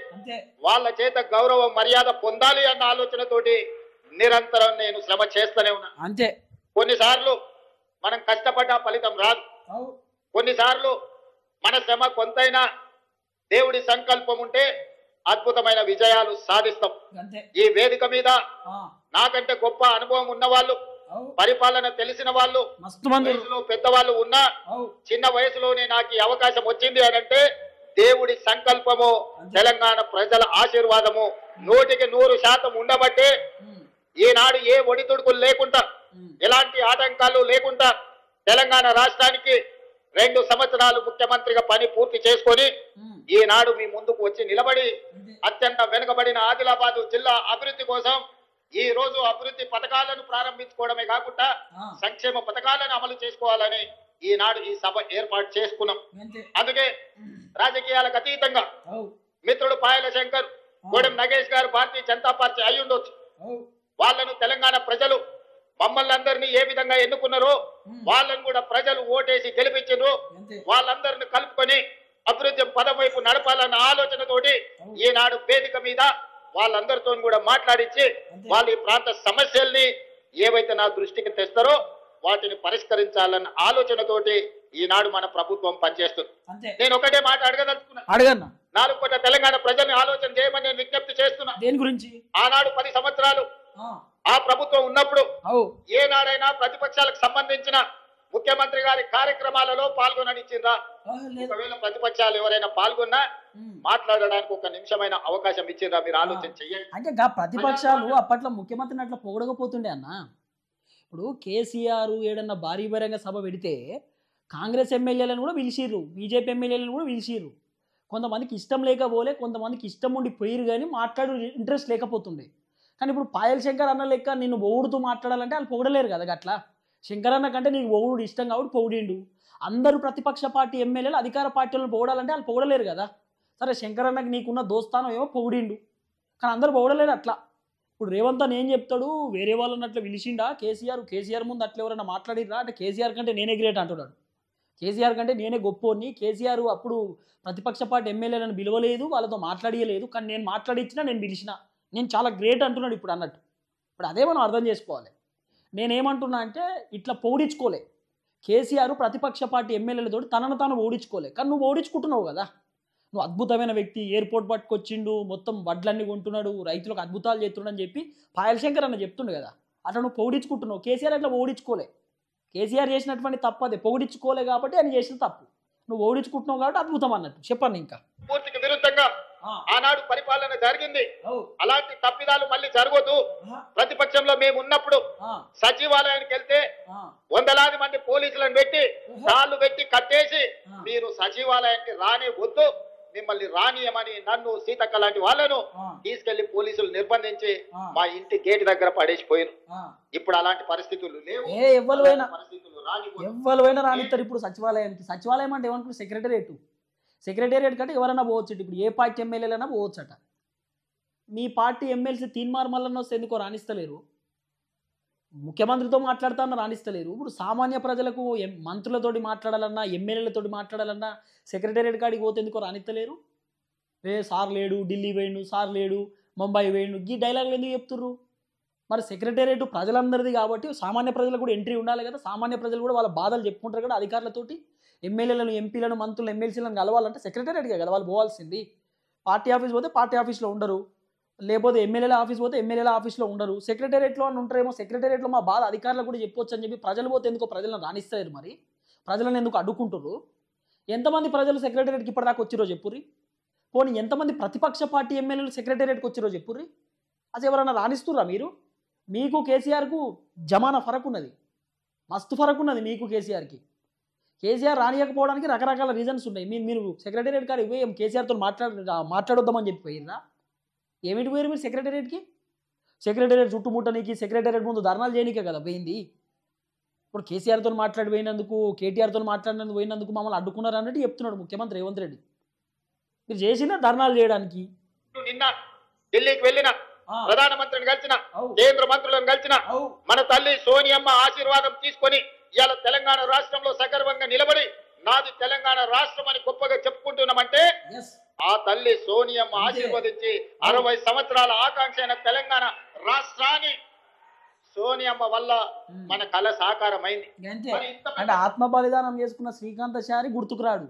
వాళ్ళ చేత గౌరవ మర్యాద పొందాలి అన్న ఆలోచనతోటి నిరంతరం నేను శ్రమ చేస్తూనే ఉన్నా. అంతే. కొన్నిసార్లు మనం కష్టపడ్డ ఫలితం రాదు, కొన్నిసార్లు మన శ్రమ కొంతైనా దేవుడి సంకల్పం ఉంటే అద్భుతమైన విజయాలు సాధిస్తాం. ఈ వేదిక మీద నాకంటే గొప్ప అనుభవం ఉన్న వాళ్ళు, పరిపాలన తెలిసిన వాళ్ళు, వయసులో పెద్దవాళ్ళు ఉన్నా చిన్న వయసులోనే నాకు ఈ అవకాశం వచ్చింది అని అంటే దేవుడి సంకల్పము, తెలంగాణ ప్రజల ఆశీర్వాదము 100% ఉండబట్టే ఈనాడు ఏ ఒడిదుడుకులు లేకుండా, ఎలాంటి ఆటంకాలు లేకుండా తెలంగాణ రాష్ట్రానికి 2 సంవత్సరాలు ముఖ్యమంత్రిగా పని పూర్తి చేసుకొని ఈనాడు మీ ముందుకు వచ్చి నిలబడి అత్యంత వెనుకబడిన ఆదిలాబాద్ జిల్లా అభివృద్ధి కోసం ఈ రోజు అభివృద్ధి పథకాలను ప్రారంభించుకోవడమే కాకుండా సంక్షేమ పథకాలను అమలు చేసుకోవాలని ఈనాడు ఈ సభ ఏర్పాటు చేసుకున్నాం. అందుకే రాజకీయాలకు అతీతంగా మిత్రుడు పాయల శంకర్, కోడెం నగేష్ గారు భారతీయ జనతా పార్టీ అయి ఉండొచ్చు, వాళ్ళను తెలంగాణ ప్రజలు మమ్మల్ని అందరినీ ఏ విధంగా ఎన్నుకున్నారో వాళ్ళని కూడా ప్రజలు ఓటేసి గెలిపించారు. వాళ్ళందరిని కలుపుకొని అభివృద్ధి పదం వైపు నడపాలన్న ఆలోచనతోటి ఈనాడు వేదిక మీద వాళ్ళందరితో కూడా మాట్లాడించి వాళ్ళ ఈ ప్రాంత సమస్యల్ని ఏవైతే నా దృష్టికి తెస్తారో వాటిని పరిష్కరించాలన్న ఆలోచనతోటి ఈనాడు మన ప్రభుత్వం పనిచేస్తుంది. నేను ఒకటే మాట అడగదలుచుకున్నా, 4 కోట్ల తెలంగాణ ప్రజల్ని ఆలోచన చేయమని నేను విజ్ఞప్తి చేస్తున్నా. దేని గురించి? ఆనాడు 10 సంవత్సరాలు ఆ ప్రభుత్వం ఉన్నప్పుడు ఏనాడైనా ప్రతిపక్షాలకు సంబంధించిన ముఖ్యమంత్రి గారి కార్యక్రమాలలో పాల్గొననిచ్చిందా? ఒకవేళ ప్రతిపక్షాలు ఎవరైనా పాల్గొన్నా మాట్లాడడానికి 1 నిమిషమైన అవకాశం ఇచ్చిందా? మీరు ఆలోచన చెయ్యండి. అంటే ప్రతిపక్షాలు అప్పట్లో ముఖ్యమంత్రిని అట్లా పొగడకపోతుండే అన్న. ఇప్పుడు కేసీఆర్ ఏడన్నా భారీ బహిరంగ సభ పెడితే కాంగ్రెస్ ఎమ్మెల్యేలను కూడా పిలిచిర్రు, బీజేపీ ఎమ్మెల్యేలను కూడా పిలిచిర్రు. కొంతమందికి ఇష్టం లేకపోలే, కొంతమందికి ఇష్టం ఉండి పోయిరు, కానీ మాట్లాడు ఇంట్రెస్ట్ లేకపోతుండే. కానీ ఇప్పుడు పాయల్ శంకర్ అన్న లెక్క నిన్ను పొగుడుతూ మాట్లాడాలంటే వాళ్ళు పొగడలేరు కదా. అట్లా శంకర్ అన్న కంటే నీకు పొగుడు ఇష్టం కాబట్టి పొగిడిండు. అందరూ ప్రతిపక్ష పార్టీ ఎమ్మెల్యేలు అధికార పార్టీలను పొగడాలంటే వాళ్ళు పొగడలేరు కదా. సరే శంకర్ అన్నకి నీకున్న దోస్తానం ఏమో పొగిడిండు, కానీ అందరూ పొగడలేరు అట్లా. ఇప్పుడు రేవంత్ అని ఏం చెప్తాడు, వేరే వాళ్ళని అట్లా పిలిచిండా కేసీఆర్ ముందు అట్లా ఎవరైనా మాట్లాడిరా అంటే కేసీఆర్ కంటే నేనే గ్రేట్ అంటున్నాడు. కేసీఆర్ కంటే నేనే గొప్పోని, కేసీఆర్ అప్పుడు ప్రతిపక్ష పార్టీ ఎమ్మెల్యేలను పిలవలేదు, వాళ్ళతో మాట్లాడియలేదు, కానీ నేను మాట్లాడించినా నేను పిలిచిన, నేను చాలా గ్రేట్ అంటున్నాడు ఇప్పుడు అన్నట్టు. ఇప్పుడు అదే మనం అర్థం చేసుకోవాలి. నేనేమంటున్నా అంటే ఇట్లా పొగిడించుకోలే కేసీఆర్ ప్రతిపక్ష పార్టీ ఎమ్మెల్యేలతో తనను తాను ఓడించుకోలే, కానీ నువ్వు ఓడించుకుంటున్నావు కదా. నువ్వు అద్భుతమైన వ్యక్తి, ఎయిర్పోర్ట్ పట్టుకొచ్చిండు, మొత్తం వడ్లన్నీ కొంటున్నాడు, రైతులకు అద్భుతాలు చేస్తున్నాడు అని చెప్పి పాయల్ శంకర్ అన్న చెప్తుండు కదా. అట్లా నువ్వు పొగిడించుకుంటున్నావు. కేసీఆర్ అట్లా ఓడించుకోలే. కేసీఆర్ చేసినటువంటి తప్పు అదే, పొగిడించుకోలే కాబట్టి ఆయన చేసిన తప్పు. నువ్వు ఓడించుకుంటున్నావు కాబట్టి అద్భుతం అన్నట్టు. చెప్పండి ఇంకా. పూర్తికి విరుద్ధంగా ఆనాడు పరిపాలన జరిగింది. అలాంటి తప్పిదాలు మళ్ళీ జరగదు. ప్రతిపక్షంలో మేము ఉన్నప్పుడు సచివాలయానికి వెళ్తే వందలాది మంది పోలీసులను పెట్టి తాళ్ళు పెట్టి కట్టేసి మీరు సచివాలయానికి రానే వద్దు, మిమ్మల్ని రానియమని నన్ను సీతక్క లాంటి వాళ్ళను తీసుకెళ్లి పోలీసులు నిర్బంధించి మా ఇంటి గేట్ దగ్గర పడేసిపోయారు. ఇప్పుడు అలాంటి పరిస్థితులు లేవు. ఎవరైనా రానిస్తారు ఇప్పుడు సచివాలయానికి. సచివాలయం అంటే ఏమనుకుంటు సెక్రటేరియట్ కంటే ఎవరైనా పోవచ్చు. ఇప్పుడు ఏ పార్టీ ఎమ్మెల్యేలైనా పోవచ్చట. మీ పార్టీ ఎమ్మెల్సీ తీన్మార్ మల్లన్న వస్తే ఎందుకో రాణిస్తలేరు. ముఖ్యమంత్రితో మాట్లాడుతానో రాణిస్తలేరు. ఇప్పుడు సామాన్య ప్రజలకు మంత్రులతోటి మాట్లాడాలన్నా, ఎమ్మెల్యేలతోటి మాట్లాడాలన్నా సెక్రటేరియట్ కాడికి పోతే ఎందుకో రాణిస్తలేరు. సార్ లేడు, ఢిల్లీ వేయండు, సార్ లేడు, ముంబై వేయండు, ఈ డైలాగులు ఎందుకు చెప్తుర్రు? మరి సెక్రటేరియట్ ప్రజలందరిది కాబట్టి సామాన్య ప్రజలకు కూడా ఎంట్రీ ఉండాలి కదా. సామాన్య ప్రజలు కూడా వాళ్ళ బాధలు చెప్పుకుంటారు కదా అధికారులతోటి. ఎమ్మెల్యేలను, ఎంపీలను, మంత్రులను, ఎమ్మెల్సీలను కలవాలంటే సెక్రటేరియట్గా కదా వాళ్ళు పోవాల్సింది. పార్టీ ఆఫీస్ పోతే పార్టీ ఆఫీస్లో ఉండరు, లేకపోతే ఎమ్మెల్యేల ఆఫీస్ పోతే ఎమ్మెల్యేల ఆఫీస్లో ఉండరు. సెక్రటేరియట్లో అని ఉంటారేమో. సెక్రటేరియట్లో మా బాధ అధికారులకు కూడా చెప్పొచ్చు అని చెప్పి ప్రజలు పోతే ఎందుకో ప్రజలను రాణిస్తారు. మరి ప్రజలను ఎందుకు అడ్డుకుంటారు? ఎంతమంది ప్రజలు సెక్రటేరియట్కి ఇప్పటిదాకా వచ్చిరో చెప్పుర్రి. పోనీ ఎంతమంది ప్రతిపక్ష పార్టీ ఎమ్మెల్యేలు సెక్రటేరియట్కి వచ్చిరో చెప్పుర్రి. అది ఎవరన్నా రాణిస్తుర్రా మీరు? మీకు కేసీఆర్కు జమానా ఫరక్ ఉన్నది, మస్తు ఫరక్ ఉన్నది మీకు కేసీఆర్కి. కేసీఆర్ రానియకపోవడానికి రకరకాల రీజన్స్ ఉన్నాయి. మీరు సెక్రటేరియట్ కాడికి పోయి కేసీఆర్తో మాట్లాడొద్దామని చెప్పి పోయిర్రా? ఏమిటి పోయారు మీరు సెక్రటేరియట్కి? సెక్రటేరియట్ చుట్టుముట్టనికి, సెక్రటేరియట్ ముందు ధర్నాలు చేయనికే కదా పోయింది. ఇప్పుడు కేసీఆర్తో మాట్లాడిపోయినందుకు, కేటీఆర్తో మాట్లాడినందుకు పోయినందుకు మమ్మల్ని అడ్డుకున్నారు అన్నట్టు చెప్తున్నాడు ముఖ్యమంత్రి రేవంత్ రెడ్డి. మీరు చేసిన ధర్నాలు చేయడానికి. నిన్న ఢిల్లీకి వెళ్ళిన ప్రధానమంత్రిని కలిసిన, కేంద్ర మంత్రులను కలిసిన, మన తల్లి సోనియమ్మ ఆశీర్వాదం తీసుకొని ఇవాళ తెలంగాణ రాష్ట్రంలో సగర్వంగా నిలబడి నాది తెలంగాణ రాష్ట్రం అని గొప్పగా చెప్పుకుంటున్నామంటే ఆ తల్లి సోనియమ్మ ఆశీర్వదించి 60 సంవత్సరాల ఆకాంక్ష అయిన తెలంగాణ రాష్ట్రాన్ని సోనియమ్మ వల్ల మన కళ సాకారమైంది. అంటే ఆత్మ బలిదానం చేసుకున్న శ్రీకాంతచారి గుర్తుకురాడు,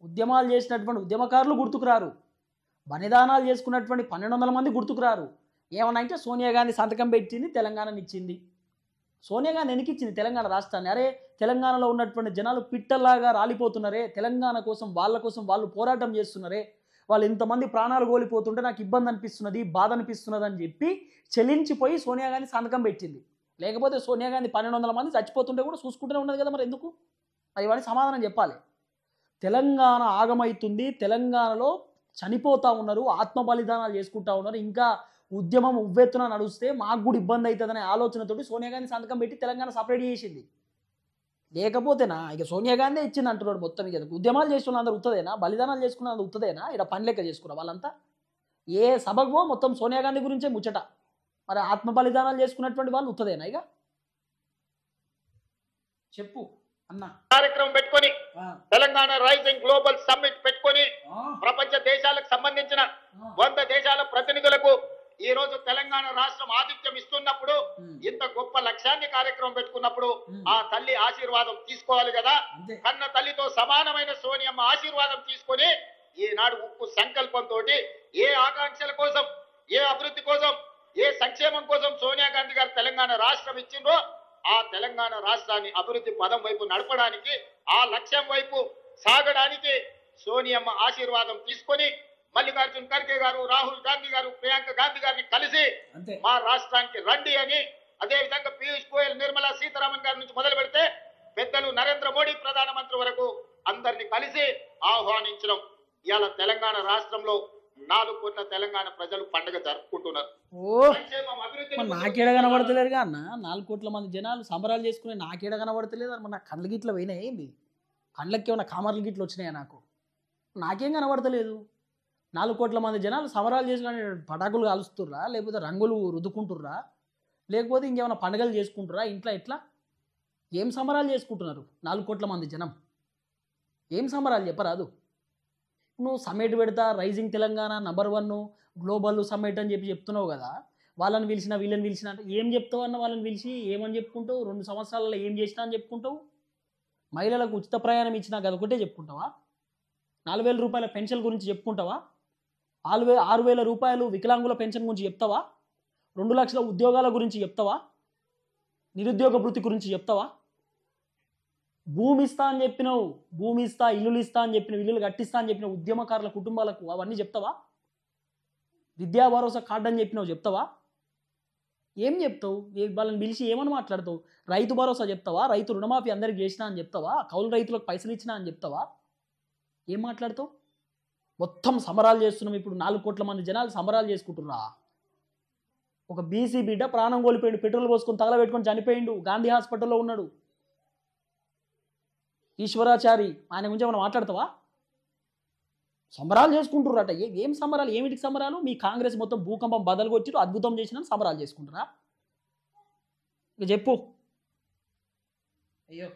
ఉద్యమాలు చేసినటువంటి ఉద్యమకారులు గుర్తుకురారు, బలిదానాలు చేసుకున్నటువంటి 1200 మంది గుర్తుకురారు. ఏమన్నా అంటే సోనియా గాంధీ సంతకం పెట్టింది, తెలంగాణని ఇచ్చింది. సోనియా గాంధీ ఎందుకు ఇచ్చింది తెలంగాణ రాష్ట్రాన్ని? అరే తెలంగాణలో ఉన్నటువంటి జనాలు పిట్టల్లాగా రాలిపోతున్నారే, తెలంగాణ కోసం వాళ్ళ కోసం వాళ్ళు పోరాటం చేస్తున్నారే, వాళ్ళు ఇంతమంది ప్రాణాలు కోల్పోతుంటే నాకు ఇబ్బంది అనిపిస్తున్నది, బాధ అనిపిస్తున్నది అని చెప్పి చెలించిపోయి సోనియా గాంధీ సంతకం పెట్టింది. లేకపోతే సోనియా గాంధీ 1200 మంది చచ్చిపోతుంటే కూడా చూసుకుంటూనే ఉన్నది కదా. మరి ఎందుకు? అది వాడి సమాధానం చెప్పాలి. తెలంగాణ ఆగమవుతుంది, తెలంగాణలో చనిపోతూ ఉన్నారు, ఆత్మ బలిదానాలు చేసుకుంటా ఉన్నారు, ఇంకా ఉద్యమం ఉవ్వెత్తున నడుస్తే మాకు కూడా ఇబ్బంది అవుతుందనే ఆలోచనతోటి సోనియా గాంధీ సంతకం పెట్టి తెలంగాణ సపరేట్ చేసింది. లేకపోతేనా ఇక సోనియా గాంధీ ఇచ్చింది అంటున్నాడు మొత్తం. ఇక ఉద్యమాలు చేసుకున్న అందరూ ఉత్తదేనా? బలిదానాలు చేసుకున్న అందరూ ఉత్తదేనా? ఇక్కడ పని లెక్క చేసుకున్న వాళ్ళంతా ఏ సభకు మొత్తం సోనియా గాంధీ గురించే ముచ్చట. మరి ఆత్మ బలిదానాలు చేసుకున్నటువంటి వాళ్ళు ఉత్తదేనా? ఇక చెప్పు అన్న. కార్యక్రమం పెట్టుకొని తెలంగాణ రైజింగ్ గ్లోబల్ సమ్మిట్ పెట్టుకొని ప్రపంచ దేశాలకు సంబంధించిన 100 దేశాల ప్రతినిధులకు ఈ రోజు తెలంగాణ రాష్ట్రం ఆతిథ్యం ఇస్తున్నప్పుడు, ఇంత గొప్ప లక్ష్యాన్ని కార్యక్రమం పెట్టుకున్నప్పుడు ఆ తల్లి ఆశీర్వాదం తీసుకోవాలి కదా. కన్న తల్లితో సమానమైన సోనియమ్మ ఆశీర్వాదం తీసుకొని ఈనాడు ఉక్కు సంకల్పంతో ఏ ఆకాంక్షల కోసం, ఏ అభివృద్ధి కోసం, ఏ సంక్షేమం కోసం సోనియా గాంధీ గారు తెలంగాణ రాష్ట్రం ఇచ్చిండ్రో ఆ తెలంగాణ రాష్ట్రాన్ని అభివృద్ధి పదం వైపు నడపడానికి, ఆ లక్ష్యం వైపు సాగడానికి సోనియమ్మ ఆశీర్వాదం తీసుకొని మల్లికార్జున్ ఖర్గే గారు, రాహుల్ గాంధీ గారు, ప్రియాంక గాంధీ గారిని కలిసి మా రాష్ట్రానికి రండి అని అదే విధంగా పీయూష్ గోయల్, నిర్మలా సీతారామన్ గారి నుంచి మొదలు పెడితే పెద్దలు నరేంద్ర మోడీ ప్రధానమంత్రి వరకు అందరిని కలిసి ఆహ్వానించడం. ఇవాళ తెలంగాణ రాష్ట్రంలో 4 కోట్ల తెలంగాణ ప్రజలు పండుగ జరుపుకుంటున్నారు. సంక్షేమం, అభివృద్ధి నాకేడ కనబడతలేరుగా అన్న. 4 కోట్ల మంది జనాలు సంబరాలు చేసుకునే నాకేడ కనబడతలేదు. మరి నా కళ్ళ గిట్ల పోయినాయి ఏంది? కళ్ళకి ఏమన్నా కామర్ల గిట్లు వచ్చినాయా? నాకేం కనబడతలేదు. 4 కోట్ల మంది జనాలు సంబరాలు చేసుకుని పటాకులు కాలుస్తుర్రా, లేకపోతే రంగులు రుద్దుకుంటుర్రా, లేకపోతే ఇంకేమైనా పండుగలు చేసుకుంటుర్రా? ఇంట్లో ఎట్లా ఏం సంబరాలు చేసుకుంటున్నారు 4 కోట్ల మంది జనం? ఏం సంబరాలు చెప్పరాదు? నువ్వు సమ్మిట్ పెడతా, రైజింగ్ తెలంగాణ #1 గ్లోబల్ సమ్మిట్ అని చెప్తున్నావు కదా. వాళ్ళని పిలిచిన వీళ్ళని పిలిచిన అంటే ఏం చెప్తావు అన్న? వాళ్ళని పిలిచి ఏమని చెప్పుకుంటావు? 2 సంవత్సరాలలో ఏం చేసినా అని చెప్పుకుంటావు? మహిళలకు ఉచిత ప్రయాణం ఇచ్చినా అదొకటే చెప్పుకుంటావా? 4,000 రూపాయల పెన్షన్ గురించి చెప్పుకుంటావా? 6,000 రూపాయలు వికలాంగుల పెన్షన్ గురించి చెప్తావా? 2 లక్షల ఉద్యోగాల గురించి చెప్తావా? నిరుద్యోగ భృతి గురించి చెప్తావా? భూమి ఇస్తా అని చెప్పినావు, భూమి ఇస్తా, ఇల్లులు ఇస్తా అని చెప్పిన, ఇల్లులు కట్టిస్తా అని చెప్పిన ఉద్యమకారుల కుటుంబాలకు అవన్నీ చెప్తావా? విద్యా భరోసా కార్డు అని చెప్పినావు, చెప్తావా? ఏం చెప్తావు? వాళ్ళని పిలిచి ఏమని మాట్లాడతావు? రైతు భరోసా చెప్తావా? రైతు రుణమాఫీ అందరికి చేసినా అని చెప్తావా? కౌలు రైతులకు పైసలు ఇచ్చినా అని చెప్తావా? ఏం మాట్లాడతావు? మొత్తం సమరాలు చేస్తున్నాం. ఇప్పుడు 4 కోట్ల మంది జనాలు సమరాలు చేసుకుంటున్నా. ఒక బీసీ బిడ్డ ప్రాణం కోల్పోయిండు, పెట్రోల్ పోసుకొని తగలబెట్టుకొని చనిపోయిండు, గాంధీ హాస్పిటల్లో ఉన్నాడు. ఈశ్వరాచారి, ఆయన గురించి మనం మాట్లాడతావా? సంబరాలు చేసుకుంటుర్రట. ఏం సంబరాలు? ఏమిటికి సంబరాలు? మీ కాంగ్రెస్ మొత్తం భూకంపం బదలు కొట్టి అద్భుతం చేసిన సంబరాలు చేసుకుంటారా? ఇక చెప్పు. అయ్యో,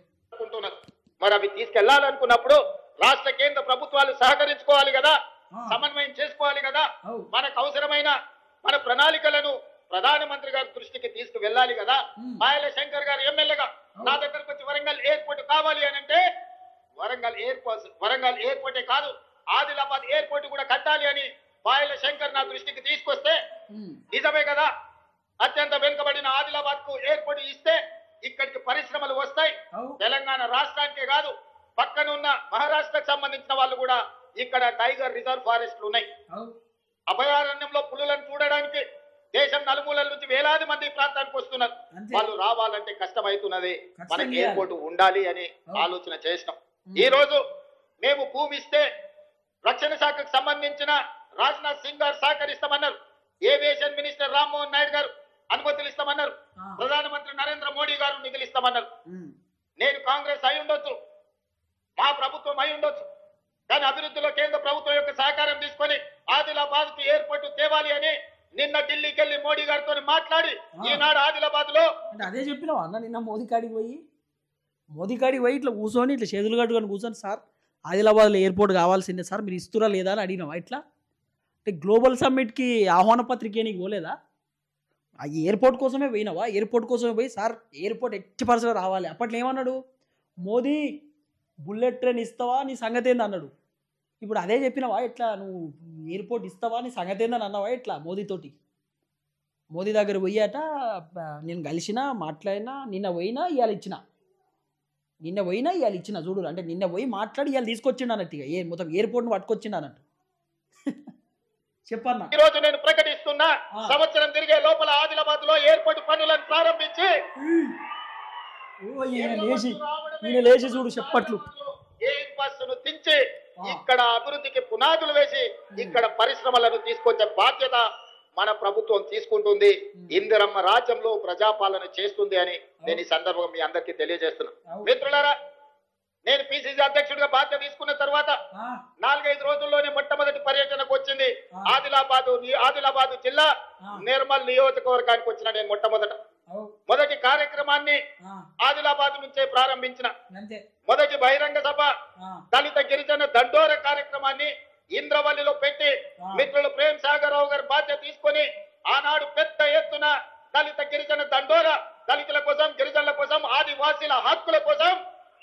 మరి అవి తీసుకెళ్లాలనుకున్నప్పుడు రాష్ట్ర కేంద్ర ప్రభుత్వాలు సహకరించుకోవాలి కదా, సమన్వయం చేసుకోవాలి కదా. మనకు అవసరమైన మన ప్రణాళికలను ప్రధానమంత్రి గారి దృష్టికి తీసుకువెళ్ళాలి కదా. మాయల శంకర్ గారు ఎమ్మెల్యేగా నా దగ్గరకు వచ్చి వరంగల్ ఎయిర్పోర్ట్ కావాలి అని అంటే, వరంగల్ ఎయిర్పోర్టే కాదు, ఆదిలాబాద్ ఎయిర్పోర్ట్ కూడా కట్టాలి అని మాయల శంకర్ నా దృష్టికి తీసుకొస్తే, నిజమే కదా, అత్యంత వెనుకబడిన ఆదిలాబాద్ కు ఎయిర్పోర్ట్ ఇస్తే ఇక్కడికి పరిశ్రమలు వస్తాయి. తెలంగాణ రాష్ట్రానికే కాదు, పక్కనున్న మహారాష్ట్రకు సంబంధించిన వాళ్ళు కూడా ఇక్కడ టైగర్ రిజర్వ్ ఫారెస్ట్లు ఉన్నాయి. అభయారణ్యంలో పులులను చూడడానికి దేశం నలుమూలల నుంచి వేలాది మంది ఈ ప్రాంతానికి వస్తున్నారు. వాళ్ళు రావాలంటే కష్టమవుతున్నది. మనకి ఎయిర్పోర్ట్ ఉండాలి అని ఆలోచన చేసినాం. ఈ రోజు మేము భూమి ఇస్తే రక్షణ శాఖకు సంబంధించిన రాజ్నాథ్ సింగ్ గారు సహకరిస్తామన్నారు. ఏవియేషన్ మినిస్టర్ రామ్మోహన్ నాయుడు గారు అనుమతులు ఇస్తామన్నారు. ప్రధానమంత్రి నరేంద్ర మోడీ గారు నిధులు ఇస్తామన్నారు. నేను కాంగ్రెస్ అయి ఉండొచ్చు, మా ప్రభుత్వం అయి ఉండొచ్చు, కానీ అభివృద్ధిలో కేంద్ర ప్రభుత్వం యొక్క సహకారం తీసుకొని ఆదిలాబాద్ కి ఎయిర్పోర్ట్ తేవాలి అని నిన్న ఢిల్లీకి వెళ్లి మోడీ గారితో మాట్లాడి ఈనాడు ఆదిలాబాద్ లో అంటే అదే చెప్పినావు అన్న. నిన్న మోదీ కాడికి పోయి ఇట్లా కూర్చొని ఇట్లా చేతులు కట్టుకొని కూర్చొని, సార్ ఆదిలాబాద్లో ఎయిర్పోర్ట్ కావాల్సిందే సార్, మీరు ఇస్తురా లేదా అని అడిగినావా? ఇట్లా అంటే గ్లోబల్ సమ్మిట్కి ఆహ్వాన పత్రిక నీకు పోలేదా? ఆ ఎయిర్పోర్ట్ కోసమే పోయినావా? ఎయిర్పోర్ట్ కోసమే పోయి సార్ ఎయిర్పోర్ట్ ఎట్టి పరిస్థితుల్లో రావాలి. అప్పట్లో ఏమన్నాడు మోదీ? బుల్లెట్ ట్రైన్ ఇస్తావా, నీ సంగతి ఏంది అన్నాడు. ఇప్పుడు అదే చెప్పినావా? ఎట్లా నువ్వు ఎయిర్పోర్ట్ ఇస్తావా, నీ సంగతి ఏందని అన్నావా? ఎట్లా మోదీతోటి? మోదీ దగ్గర పోయాట నేను కలిసినా, మాట్లాడినా, నిన్న పోయినా ఇవాళ ఇచ్చిన చూడు. అంటే నిన్న పోయి మాట్లాడి ఇవాళ తీసుకొచ్చిండు అన్నట్టు, ఇక మొత్తం ఎయిర్పోర్ట్ను పట్టుకొచ్చిండు అన్నట్టు. చెప్పన్నా. ఈ రోజు నేను ప్రకటిస్తున్నా, సంవత్సరం తిరిగే లోపల ఆదిలాబాద్ లో ఎయిర్పోర్ట్ పనులను ప్రారంభించి లేచి చూడు చెప్పట్లు ఎయిర్ బస్సును దించి ఇక్కడ అభివృద్ధికి పునాదులు వేసి ఇక్కడ పరిశ్రమలను తీసుకొచ్చే బాధ్యత మన ప్రభుత్వం తీసుకుంటుంది. ఇందిరమ్మ రాజ్యంలో ప్రజాపాలన చేస్తుంది అని నేను ఈ సందర్భంగా మీ అందరికీ తెలియజేస్తున్నా. మిత్రులారా, నేను పిసిసి అధ్యక్షుడిగా బాధ్యత తీసుకున్న తర్వాత 4-5 రోజుల్లోనే మొట్టమొదటి పర్యటనకు వచ్చింది ఆదిలాబాద్ జిల్లా నిర్మల్ నియోజకవర్గానికి వచ్చిన నేను మొదటి కార్యక్రమాన్ని ఆదిలాబాద్ నుంచే ప్రారంభించిన. మొదటి బహిరంగ సభ దళిత గిరిజన దండోర కార్యక్రమాన్ని ఇంద్రవల్లిలో పెట్టి మిత్రులు ప్రేమ్ సాగర్ రావు గారి బాధ్యత తీసుకొని ఆనాడు పెద్ద ఎత్తున దళిత గిరిజన దండోర, దళితుల కోసం, గిరిజనుల కోసం, ఆదివాసీల హక్కుల కోసం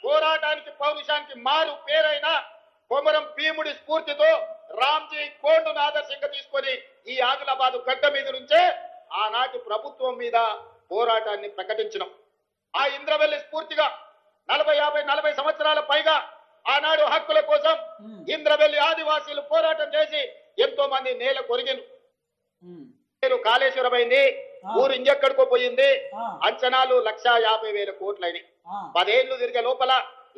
పోరాటానికి, పౌరుషానికి మారు పేరైన కొమరం భీముడి స్ఫూర్తితో రామ్జీ కోండును ఆదర్శంగా తీసుకొని ఈ ఆదిలాబాద్ గడ్డ మీద నుంచే ఆనాటి ప్రభుత్వం మీద పోరాటాన్ని ప్రకటించడం. ఆ ఇంద్రవెల్లి స్ఫూర్తిగా 40 సంవత్సరాల పైగా ఆనాడు హక్కుల కోసం ఇంద్రవెల్లి ఆదివాసీలు పోరాటం చేసి ఎంతో మంది నేల కొరిగిన. కాళేశ్వరం అయింది, ఊరు ఇంకెక్కడికో పోయింది. ఆ. అంచనాలు 1,50,000 కోట్లైనాయి. 10 ఏళ్లు తిరిగే లోపల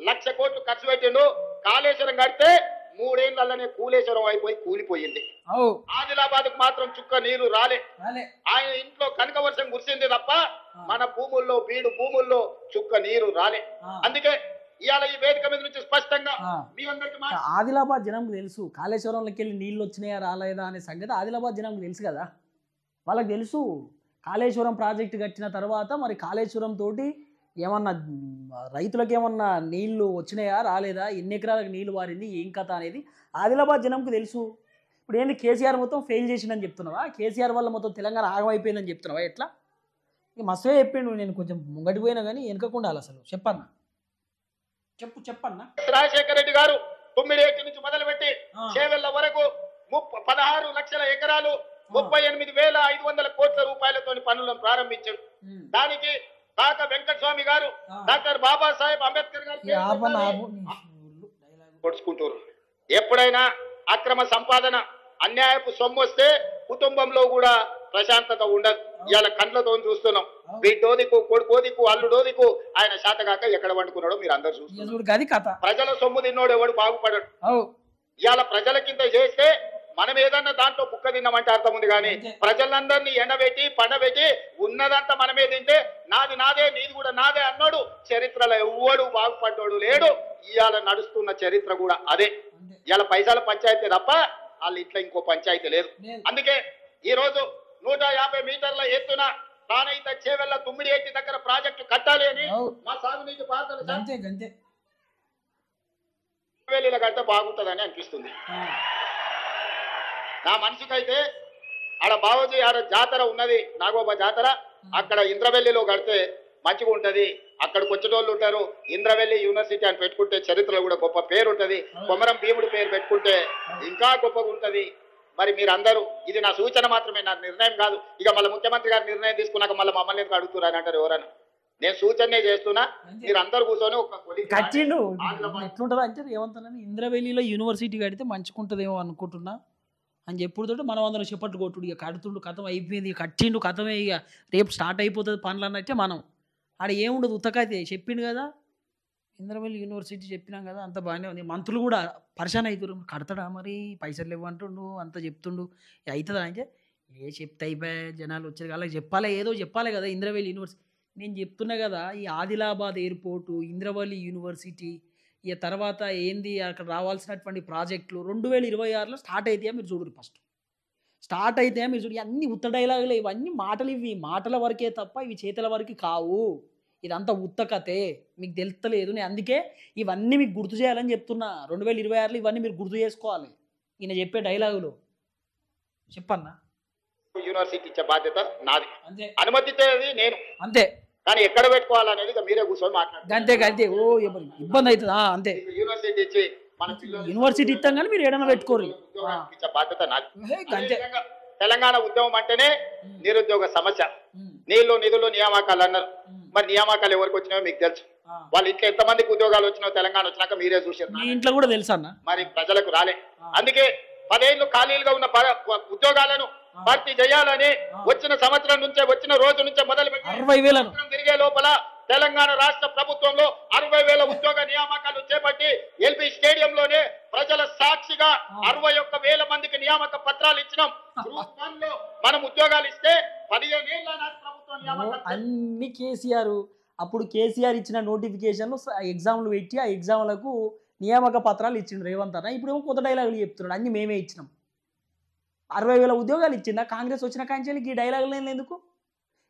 1,00,000 కోట్లు ఖర్చు పెట్టిండు. కాళేశ్వరం కడితే 3 ఏళ్లనే కూలేశ్వరం అయిపోయి కూలిపోయింది. ఆదిలాబాద్ కు మాత్రం చుక్క నీరు రాలే. ఆయన ఇంట్లో కనక వర్షం కురిసింది తప్ప మన భూముల్లో బీడు భూముల్లో చుక్క నీరు రాలే. అందుకే ఇవాళ ఈ వేదిక మీద నుంచి స్పష్టంగా మీ అందరికి ఆదిలాబాద్ జనంకు తెలుసు కాళేశ్వరంలోకి వెళ్ళి నీళ్ళు వచ్చినాయా రాలేదా అనే సంగతి ఆదిలాబాద్ జనంకు తెలుసు కదా. వాళ్ళకి తెలుసు కాళేశ్వరం ప్రాజెక్టు కట్టిన తర్వాత మరి కాళేశ్వరం తోటి ఏమన్నా రైతులకు ఏమన్నా నీళ్లు వచ్చినాయా రాలేదా, ఎన్ని ఎకరాలకు నీళ్లు వారింది, ఏం కథ అనేది ఆదిలాబాద్ జనంకు తెలుసు. ఇప్పుడు ఏంటి కేసీఆర్ మొత్తం ఫెయిల్ చేసిందని చెప్తున్నావా? కేసీఆర్ వల్ల మొత్తం తెలంగాణ ఆగమైపోయిందని చెప్తున్నావా? ఎట్లా మస్తుగా చెప్పిండు. నేను కొంచెం ముంగటిపోయినా కానీ వెనకకుండా అసలు చెప్పన్నా చెప్పన్నా. రాజశేఖర రెడ్డి గారు 9 నుంచి మొదలుపెట్టి చేవెళ్ల వరకు 16 లక్షల ఎకరాలు 38,500 కోట్ల రూపాయలతో పనులను ప్రారంభించాడు. దానికి కాక వెంకటస్వామి గారు డాక్టర్ బాబాసాహెబ్ అంబేద్కర్ గారు పొడుచుకుంటారు. ఎప్పుడైనా అక్రమ సంపాదన అన్యాయపు సొమ్ము వస్తే కుటుంబంలో కూడా ప్రశాంతత ఉండదు. ఇవాళ కండ్లతో చూస్తున్నాం. బిడ్డోదికు కొడుకోదికు అల్లుడోదికు ఆయన శాతగాక ఎక్కడ వండుకున్నాడో మీరు అందరు చూస్తున్నారు. ప్రజల సొమ్ము తిన్నోడు ఎవడు బాగుపడడు. ఇవాళ ప్రజల కింద చేస్తే మనం ఏదన్నా దాంట్లో బుక్క తిన్నామంటే అర్థం ఉంది. కానీ ప్రజలందరినీ ఎండబెట్టి పండబెట్టి ఉన్నదంతా మనమే తింటే నాది నాదే నీది కూడా నాదే అన్నాడు. చరిత్రలో ఎవ్వడు బాగుపడ్డాడు లేడు. ఇవాళ నడుస్తున్న చరిత్ర కూడా అదే. ఇవాళ పైసల పంచాయతీ తప్ప వాళ్ళు ఇట్లా ఇంకో పంచాయతీ లేదు. అందుకే ఈ రోజు 150 మీటర్ల ఎత్తున ప్రాణహిత చేవెళ్ల 9 దగ్గర ప్రాజెక్టు కట్టాలి అని మా సాగునీటి పాత్రలు గంట బాగుంటుందని అనిపిస్తుంది నా మనసుకైతే. ఆడ బావోజీ ఆడ జాతర ఉన్నది, నాగోబా జాతర. అక్కడ ఇంద్రవెల్లిలో కడితే మంచిగా ఉంటది. అక్కడికి వచ్చేటోళ్ళు ఉంటారు. ఇంద్రవెల్లి యూనివర్సిటీ అని పెట్టుకుంటే చరిత్రలో కూడా గొప్ప పేరు ఉంటది. కొమరం భీముడి పేరు పెట్టుకుంటే ఇంకా గొప్పగా ఉంటది. మరి మీరందరూ ఇది నా సూచన మాత్రమే, నా నిర్ణయం కాదు. ఇక మళ్ళీ ముఖ్యమంత్రి గారు నిర్ణయం తీసుకున్నాక మళ్ళీ మమ్మల్ని ఎందుకు అడుగుతున్నారు అంటారు ఎవరైనా. నేను సూచనే చేస్తున్నా. మీరు అందరు కూర్చొని ఒక కట్టిండు ఎట్లుంటుందో అంటే ఏమంటానని ఇంద్రవెల్లిలో యూనివర్సిటీ కడితే మంచిగుంటుందేమో అనుకుంటున్నా అని చెప్పుడుతో మనం అందరం చెప్పట్టు కొట్టుడు. ఇక కడుతుండు కథం అయిపోయింది, కట్టిండు కథమే, ఇక రేపు స్టార్ట్ అయిపోతుంది పనులు అన్నట్టే. మనం ఆడ ఏముండదు ఉత్తకైతే చెప్పిండు కదా. ఇంద్రవెల్లి యూనివర్సిటీ చెప్పినాం కదా, అంత బాగానే ఉంది. మంత్రులు కూడా పరిశాన్ అవుతారు, కడతాడా మరి పైసలు ఇవ్వంటుండు అంత చెప్తుండు, అవుతుందా అంటే చెప్తే అయిపోయా జనాలు వచ్చారు వాళ్ళకి చెప్పాలి, ఏదో చెప్పాలి కదా. ఇంద్రవెల్లి యూనివర్సిటీ నేను చెప్తున్నా కదా. ఈ ఆదిలాబాద్ ఎయిర్పోర్టు, ఇంద్రవెల్లి యూనివర్సిటీ, ఇక తర్వాత ఏంది అక్కడ రావాల్సినటువంటి ప్రాజెక్టులు 2026లో స్టార్ట్ అవుతాయా మీరు చూడరు. ఫస్ట్ స్టార్ట్ అవుతాయా మీరు చూడు. అన్ని ఉత్త డైలాగులు, ఇవన్నీ మాటలు, ఇవి మాటల వరకే తప్ప ఇవి చేతుల వరకు కావు. ఇదంతా ఉత్త కథే, మీకు తెలుస్తలేదు. నేను అందుకే ఇవన్నీ మీకు గుర్తు చేయాలని చెప్తున్నా. 2026లో ఇవన్నీ మీరు గుర్తు చేసుకోవాలి. ఈయన చెప్పే డైలాగులు చెప్పన్నా. యూనివర్సిటీ ఇచ్చే బాధ్యత నాది, అంతే. అనుమతించేది నేను, అంతే. కానీ ఎక్కడ పెట్టుకోవాలనేది మీరే కూర్చొని మాట్లాడండి. అంతే అంతే. ఓ ఇబ్బంది అవుతుందా? అంతే. యూనివర్సిటీ ఇచ్చి యూనివర్సిటీ ఇస్తాం కానీ మీరు ఏడన్నా పెట్టుకోరు. ఇచ్చే బాధ్యత నాది. తెలంగాణ ఉద్యమం అంటేనే నిరుద్యోగ సమస్య. నీళ్లు నిధులు నియామకాలు అన్నారు. మరి నియామకాలు ఎవరికి వచ్చినాయో మీకు తెలుసు. వాళ్ళ ఇంట్లో ఎంతమందికి ఉద్యోగాలు వచ్చినాయో తెలంగాణ వచ్చినాక మీరే చూసారు. మీ ఇంట్లో కూడా తెలుసా అన్న? మరి ప్రజలకు రాలే. అందుకే 10 ఏళ్ళు ఖాళీలుగా ఉన్న ఉద్యోగాలను భర్తీ చేయాలని వచ్చిన సంవత్సరం నుంచే, వచ్చిన రోజు నుంచే మొదలుపెట్టి 60,000 తిరిగే లోపల తెలంగాణ రాష్ట్ర ప్రభుత్వంలో 60,000 ఉద్యోగ నియామకాలు చేపట్టి ఎల్బీ స్టేడియంలోనే ప్రజల సాక్షిగా 61,000 మందికి నియామక పత్రాలు ఇచ్చినాం. మనం ఉద్యోగాలు ఇస్తే 15 ఏళ్ళ ప్రభుత్వం అన్ని కేసీఆర్ అప్పుడు కేసీఆర్ ఇచ్చిన నోటిఫికేషన్లు ఎగ్జామ్లు పెట్టి ఆ ఎగ్జామ్లకు నియామక పత్రాలు ఇచ్చిండు రేవంత్ అన్న. ఇప్పుడేమో కొత్త డైలాగులు చెప్తున్నాడు. అన్ని మేమే ఇచ్చినాం. 60,000 ఉద్యోగాలు ఇచ్చిందా కాంగ్రెస్ వచ్చిన కాంచెలకి? ఈ డైలాగులు నేను ఎందుకు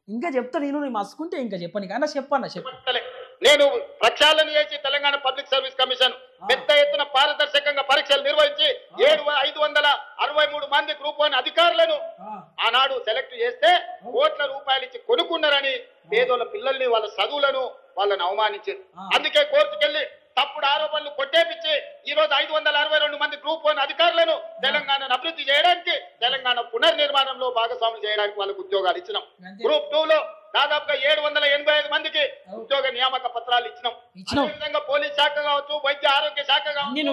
ఇంకా చెప్తా? నేను మసుకుంటే ఇంకా చెప్పని కానీ చెప్పండి. నేను ప్రక్షాళన చేసి తెలంగాణ పబ్లిక్ సర్వీస్ కమిషన్ పెద్ద ఎత్తున పారదర్శకంగా పరీక్షలు నిర్వహించి 563 మంది గ్రూప్ 1 అధికారులను ఆనాడు సెలెక్ట్ చేస్తే కోట్ల రూపాయలు ఇచ్చి కొనుక్కున్నారని పేదోళ్ళ పిల్లల్ని, వాళ్ళ చదువులను వాళ్ళని అవమానించారు. అందుకే కోర్టుకెళ్లి తప్పుడు ఆరోపణలు కొట్టేపించి ఈ రోజు 562 మంది గ్రూప్ 1 అధికారులను తెలంగాణను అభివృద్ధి చేయడానికి, తెలంగాణ పునర్నిర్మాణంలో భాగస్వాములు చేయడానికి వాళ్ళకు ఉద్యోగాలు ఇచ్చినాం. గ్రూప్ 2లో దాదాపుగా 785 మందికి ఉద్యోగ నియామక పత్రాలు ఇచ్చినాం. అదేవిధంగా పోలీస్ శాఖ కావచ్చు, వైద్య ఆరోగ్య శాఖ కావచ్చు,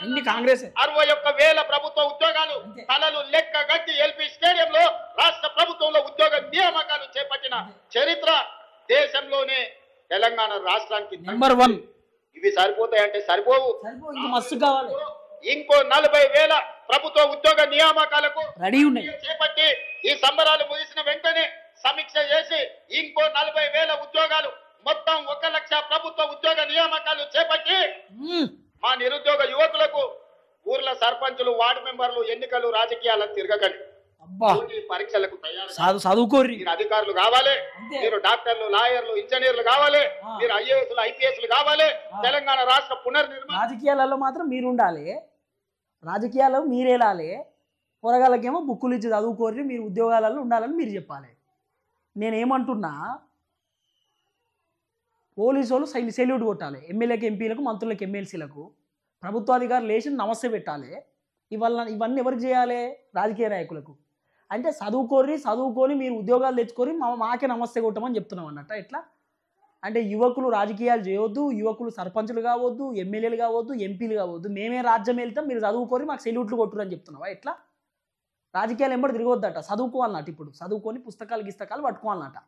అన్ని కాంగ్రెస్ 61,000 ప్రభుత్వ ఉద్యోగాలు తలలు లెక్క గట్టి ఎల్పి స్టేడియంలో రాష్ట్ర ప్రభుత్వంలో ఉద్యోగ నియామకాలు చేపట్టిన చరిత్ర దేశంలోనే తెలంగాణ రాష్ట్రానికి నెంబర్ 1. ఇవి సరిపోతాయంటే సరిపోవు, మస్తు కావాలి. ఇంకో 40,000 ప్రభుత్వ ఉద్యోగ నియామకాలకు రెడీ ఉన్నాయి చేపట్టి ఈ సంబరాలు ముగిసిన వెంటనే సమీక్ష చేసి ఇంకో 40,000 ఉద్యోగాలు మొత్తం 1 లక్ష ప్రభుత్వ ఉద్యోగ నియామకాలు చేపట్టి మా నిరుద్యోగ యువకులకు ఊర్ల సర్పంచులు వార్డు మెంబర్లు ఎన్నికలు రాజకీయాలను తిరగకండి, పరీక్షలకు తయారు చదువుకోర్రి. మీరు అధికారులు కావాలి, మీరు డాక్టర్లు లాయర్లు ఇంజనీర్లు కావాలి, మీరు ఐఏఎస్లు ఐపీఎస్లు కావాలి. తెలంగాణ రాష్ట్ర పునర్నిర్మాణం రాజకీయాలలో మాత్రం మీరు ఉండాలి, రాజకీయాల్లో మీరేలాలి, పొరగాళ్ళకేమో బుక్కులు ఇచ్చి చదువుకోర్రి, మీరు ఉద్యోగాలలో ఉండాలని మీరు చెప్పాలి. నేనేమంటున్నా, పోలీసు వాళ్ళు సెల్యూట్ కొట్టాలి, ఎమ్మెల్యేకి ఎంపీలకు మంత్రులకు ఎమ్మెల్సీలకు, ప్రభుత్వాధికారులు లేచి నమస్తే పెట్టాలి. ఇవన్నీ ఎవరికి చేయాలి? రాజకీయ నాయకులకు. అంటే చదువుకొని మీరు ఉద్యోగాలు తెచ్చుకొని మాకే నమస్తే కొట్టమని చెప్తున్నాం అన్నట్ట. ఎట్లా అంటే యువకులు రాజకీయాలు చేయవద్దు, యువకులు సర్పంచులు కావద్దు, ఎమ్మెల్యేలు కావద్దు, ఎంపీలు కావద్దు, మేమే రాజ్యం వెళ్తాం, మీరు చదువుకొని మాకు సెల్యూట్లు కొట్టురు అని చెప్తున్నావా? ఎట్లా రాజకీయాలు ఎంబడి తిరగొద్దట, చదువుకోవాలన్నట్టు. ఇప్పుడు చదువుకొని పుస్తకాలు పట్టుకోవాలన్నట.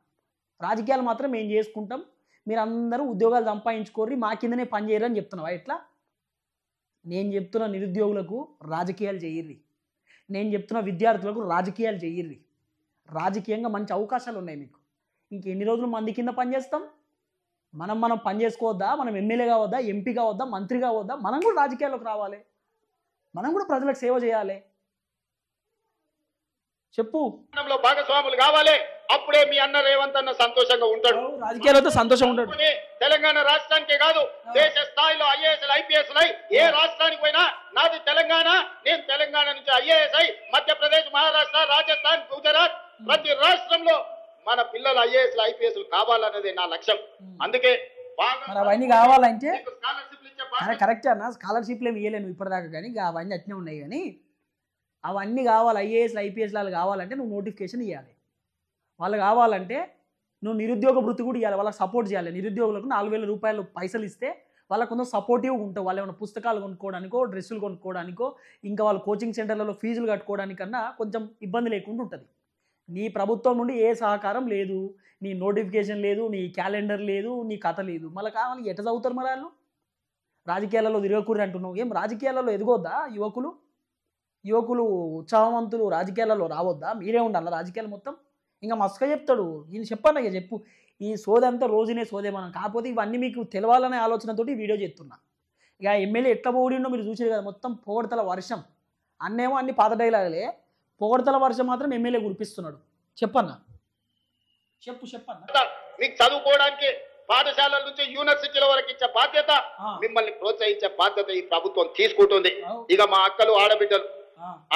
రాజకీయాలు మాత్రం మేము చేసుకుంటాం, మీరు అందరూ ఉద్యోగాలు సంపాదించుకోర్రి, మా కిందనే పని చేయరు అని చెప్తున్నావా? ఎట్లా? నేను చెప్తున్న నిరుద్యోగులకు రాజకీయాలు చేయర్రి, నేను చెప్తున్న విద్యార్థులకు రాజకీయాలు చేయర్రి. రాజకీయంగా మంచి అవకాశాలు ఉన్నాయి మీకు. ఇంకెన్ని రోజులు మంది కింద పనిచేస్తాం? మనం పని చేసుకోవద్దా? మనం ఎమ్మెల్యే కావద్దా, ఎంపీ కావద్దా, మంత్రి కావద్దా? మనం కూడా రాజకీయాల్లోకి రావాలి, మనం కూడా ప్రజలకు సేవ చేయాలి. చెప్పు. భాగస్వాములు కావాలి, అప్పుడే మీ అన్న రేవంత్ అన్న సంతోషంగా ఉంటాడు, రాజకీయాలతో సంతోషం ఉంటాడు. తెలంగాణ రాష్ట్రానికే కాదు దేశ స్థాయిలో ఐఏఎస్ ఐపీఎస్ ఏ రాష్ట్రానికి పోయినా నాది తెలంగాణ, నేను తెలంగాణ నుంచి ఐఏఎస్ మధ్యప్రదేశ్, మహారాష్ట్ర, రాజస్థాన్, గుజరాత్ ప్రతి రాష్ట్రంలో మన పిల్లలు ఐఏఎస్ ఐపీఎస్ కావాలన్నది నా లక్ష్యం. అందుకే అవన్నీ కావాలంటే కరెక్ట్ అన్న, స్కాలర్షిప్లు ఏమి ఇవ్వలేను ఇప్పటిదాకా, కానీ అవన్నీ అట్నే ఉన్నాయి. కానీ అవన్నీ కావాలి, ఐఏఎస్ ఐపీఎస్ వాళ్ళు కావాలంటే నువ్వు నోటిఫికేషన్ ఇవ్వాలి. వాళ్ళు కావాలంటే నువ్వు నిరుద్యోగ వృత్తి కూడా ఇవ్వాలి, వాళ్ళకి సపోర్ట్ చేయాలి. నిరుద్యోగులకు 4,000 రూపాయలు పైసలు ఇస్తే వాళ్ళకు కొంచెం సపోర్టివ్గా ఉంటావు. వాళ్ళు ఏమైనా పుస్తకాలు కొనుక్కోవడానికో, డ్రెస్సులు కొనుక్కోవడానికో, ఇంకా వాళ్ళు కోచింగ్ సెంటర్లలో ఫీజులు కట్టుకోవడానికన్నా కొంచెం ఇబ్బంది లేకుండా ఉంటుంది. నీ ప్రభుత్వం నుండి ఏ సహకారం లేదు, నీ నోటిఫికేషన్ లేదు, నీ క్యాలెండర్ లేదు, నీ కథ లేదు. మళ్ళీ కావాలి ఎట్లా చదువుతారు మరి వాళ్ళు? రాజకీయాలలో తిరగకూరి అంటున్నావు. ఏం రాజకీయాలలో ఎదగొద్దా యువకులు ఉత్సాహవంతులు రాజకీయాలలో రావద్దా? మీరే ఉండాలి రాజకీయాలు మొత్తం. ఇంకా మస్తుగా చెప్తాడు, ఈయన చెప్పాను ఇక చెప్పు. ఈ సోదంతా రోజునే సోదే మనం. కాకపోతే ఇవన్నీ మీకు తెలవాలనే ఆలోచనతో వీడియో చేస్తున్నా. ఇక ఎమ్మెల్యే ఎట్లా పోడిండో మీరు చూసారు కదా, మొత్తం పొగడతల వర్షం. అన్నేమో అన్ని పాత డైలాగులే, పొగడతల వర్షం మాత్రం ఎమ్మెల్యే కురిపిస్తున్నాడు. చెప్పన్నా, చెప్పన్నా. మీకు చదువుకోవడానికి పాఠశాలల నుంచి యూనివర్సిటీల వరకు ఇచ్చే బాధ్యత, మిమ్మల్ని ప్రోత్సహించే బాధ్యత ఈ ప్రభుత్వం తీసుకుంటుంది. ఇక మా అక్కలు ఆడబిడ్డలు,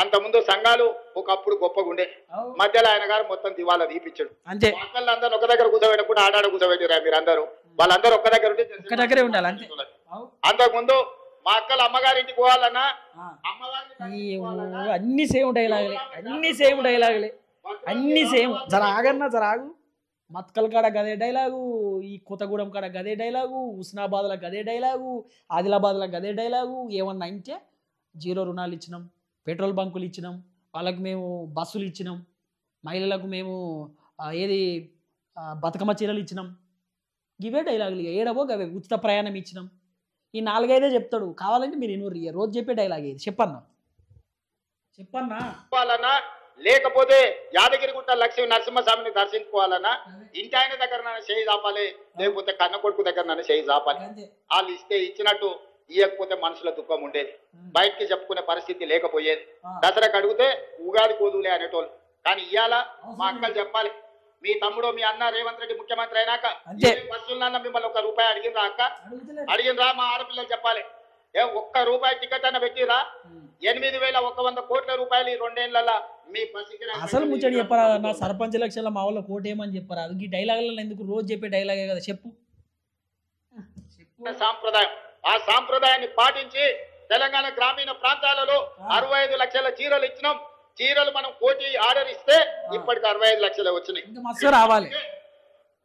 అంతకుముందు సంఘాలు ఒకప్పుడు గొప్పగా ఉండే, మధ్యలో ఆయన గారు మొత్తం దివాలా తీపిచ్చాడు. అంతే. అక్కలు అందరూ ఒక దగ్గర కూర్చోబెట్టకుండా ఆడాడ కూర్చోబెట్టారా మీరు అందరూ? వాళ్ళందరూ ఒక్క దగ్గర ఉంటే ఉండాలి. అంతే. అంతకుముందు మా అక్కలు అమ్మగారింటికి పోవాలన్నా అన్ని సేమ్ డైలాగులే, అన్ని సేమ్. జరాగు మత్కల్ కాడ గదే డైలాగు, ఈ కొత్తగూడెం కాడ గదే డైలాగు, హుస్నాబాద్లో గదే డైలాగు, ఆదిలాబాద్లో గదే డైలాగు. ఏమన్నా అంటే 0 రుణాలు ఇచ్చినాం, పెట్రోల్ బంకులు ఇచ్చినాం, వాళ్ళకి మేము బస్సులు ఇచ్చినాం, మహిళలకు మేము బతుకమ్మ చీరలు ఇచ్చినాం. ఇవే డైలాగులు. ఏడవో గవే ఉచిత ప్రయాణం ఇచ్చినాం. ఈ 4-5 చెప్తాడు. కావాలంటే మీరు ఇన్నూరు రోజు చెప్పే డైలాగ్ ఇది. చెప్పన్నా లేకపోతే యాదగిరిగుట్ట లక్ష్మీ నరసింహస్వామిని దర్శించుకోవాలన్నా ఇంటి ఆయన దగ్గర నన్ను చేయి చాపాలి, లేకపోతే కన్న కొడుకు దగ్గర నన్ను చేయి చాపాలి. వాళ్ళు ఇస్తే ఇచ్చినట్టు, ఇవ్వకపోతే మనసులో దుఃఖం ఉండేది, బయటికి చెప్పుకునే పరిస్థితి లేకపోయేది. దసరాకు అడిగితే ఉగాది కోదులే అనేటోళ్ళు. కానీ ఇవాళ మా అక్కలు చెప్పాలి, మీ తమ్ముడు మీ అన్న రేవంత్ రెడ్డి ముఖ్యమంత్రి అయినాక బస్సులన్న మిమ్మల్ని 1 రూపాయి అడిగినరా అక్క? అడిగినరా? మా ఆడపిల్లలు చెప్పాలి, 1 రూపాయి టికెట్ అన్న పెట్టిరా? 8,100 కోట్ల రూపాయలు ఈ 2 ఏళ్లలో మీ బస్సుకి. అసలు ముచ్చడి చెప్పరా నా సర్పంచ్ ఎలక్షన్ల మా వాళ్ళ కోట ఏమని చెప్పరా? అది ఈ డైలాగులలో ఎందుకు? రోజు చెప్పే డైలాగే కదా. చెప్పు. సాంప్రదాయం, ఆ సాంప్రదాయాన్ని పాటించి తెలంగాణ గ్రామీణ ప్రాంతాలలో 65 లక్షల చీరలు ఇచ్చినాం. చీరలు మనం కోటి ఆర్డర్ ఇస్తే ఇప్పటికి 65 లక్షలే వచ్చినాయి. రావాలి.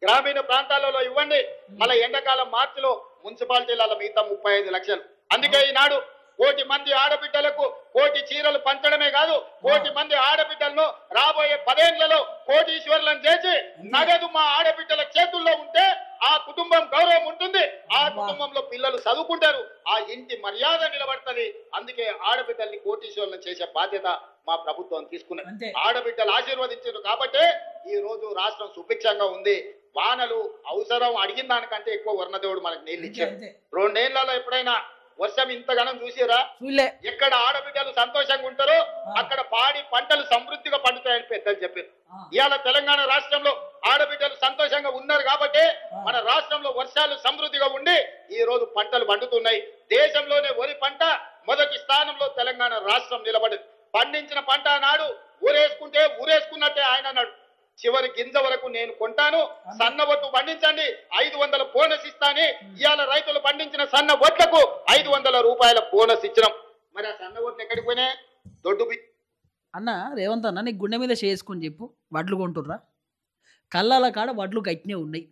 గ్రామీణ ప్రాంతాలలో ఇవ్వండి. మళ్ళీ ఎండాకాలం మార్చిలో మున్సిపాలిటీలలో మిగతా 35 లక్షలు. అందుకే ఈనాడు కోటి మంది ఆడబిడ్డలకు కోటి చీరలు పంచడమే కాదు, కోటి మంది ఆడబిడ్డలను రాబోయే 10 ఏళ్లలో కోటీశ్వరులను చేసి నగదు మా ఆడబిడ్డల చేతుల్లో ఉంటే ఆ కుటుంబం గౌరవం ఉంటుంది, ఆ కుటుంబంలో పిల్లలు చదువుకుంటారు, ఆ ఇంటి మర్యాద నిలబడుతుంది. అందుకే ఆడబిడ్డల్ని కోటీశ్వరులను చేసే బాధ్యత మా ప్రభుత్వం తీసుకున్నది. ఆడబిడ్డలు ఆశీర్వదించారు కాబట్టి ఈ రోజు రాష్ట్రం సుభిక్షంగా ఉంది. వానలు అవసరం అడిగిన దానికంటే ఎక్కువ వర్ణదేవుడు మనకు నీళ్ళు ఇచ్చారు. 2 ఏళ్లలో ఎప్పుడైనా వర్షం ఇంతగానం చూసిరా? ఎక్కడ ఆడబిడ్డలు సంతోషంగా ఉంటారో అక్కడ పాడి పంటలు సమృద్ధిగా పండుతాయని పెద్దలు చెప్పారు. ఇవాళ తెలంగాణ రాష్ట్రంలో ఆడబిడ్డలు సంతోషంగా ఉన్నారు కాబట్టి మన రాష్ట్రంలో వర్షాలు సమృద్ధిగా ఉండి ఈ రోజు పంటలు పండుతున్నాయి. దేశంలోనే వరి పంట మొదటి స్థానంలో తెలంగాణ రాష్ట్రం నిలబడింది. పండించిన పంట నాడు ఊరేసుకుంటే ఊరేసుకున్నట్టే ఆయన అన్నాడు, చివరి గింజ వరకు నేను కొంటాను, సన్న ఒట్టు పండించండి 500 బోనస్ ఇస్తాని. ఇవాళ రైతులు పండించిన సన్న ఒట్లకు 500 రూపాయల బోనస్ ఇచ్చినాం. మరి ఆ సన్న ఒట్లు ఎక్కడికి పోయినాయి? దొడ్డు అన్న రేవంత్ అన్న నీకు గుండె మీద చేసుకొని చెప్పు, వడ్లు కొంటుర్రా? కళ్ళాల కాడ వడ్లు గట్టినే ఉన్నాయి.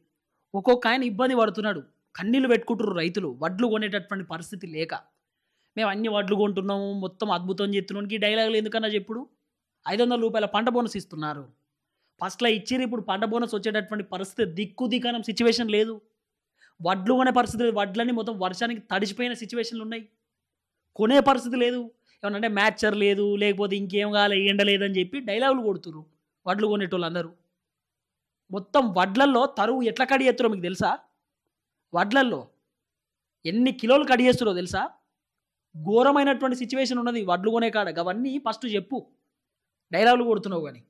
ఒక్కొక్క ఆయన ఇబ్బంది పడుతున్నాడు, కన్నీళ్ళు పెట్టుకుంటున్నారు రైతులు వడ్లు కొనేటటువంటి పరిస్థితి లేక. మేము అన్ని వడ్లు కొంటున్నాము, మొత్తం అద్భుతం చేస్తున్నాం. ఈ డైలాగులు ఎందుకన్నా చెప్పుడు? 500 రూపాయల పంట బోనస్ ఇస్తున్నారు. ఫస్ట్లో ఇచ్చిరు, ఇప్పుడు పంట బోనస్ వచ్చేటటువంటి పరిస్థితి దిక్కుదికానం సిచ్యువేషన్ లేదు. వడ్లు కొనే పరిస్థితి లేదు. వడ్లన్నీ మొత్తం వర్షానికి తడిచిపోయిన సిచ్యువేషన్లు ఉన్నాయి. కొనే పరిస్థితి లేదు. ఏమనంటే మ్యాచర్ లేదు, లేకపోతే ఇంకేం కాలే, ఎండ లేదని చెప్పి డైలాగులు కొడుతురు వడ్లు కొనేటోళ్ళు అందరూ. మొత్తం వడ్లల్లో తరువు ఎట్లా కడిగేస్తారో మీకు తెలుసా? వడ్లల్లో ఎన్ని కిలోలు కడిగేస్తారో తెలుసా? ఘోరమైనటువంటి సిచ్యువేషన్ ఉన్నది వడ్లు కొనే కాడ. అవన్నీ ఫస్ట్ చెప్పు, డైలాగులు కొడుతున్నావు కానీ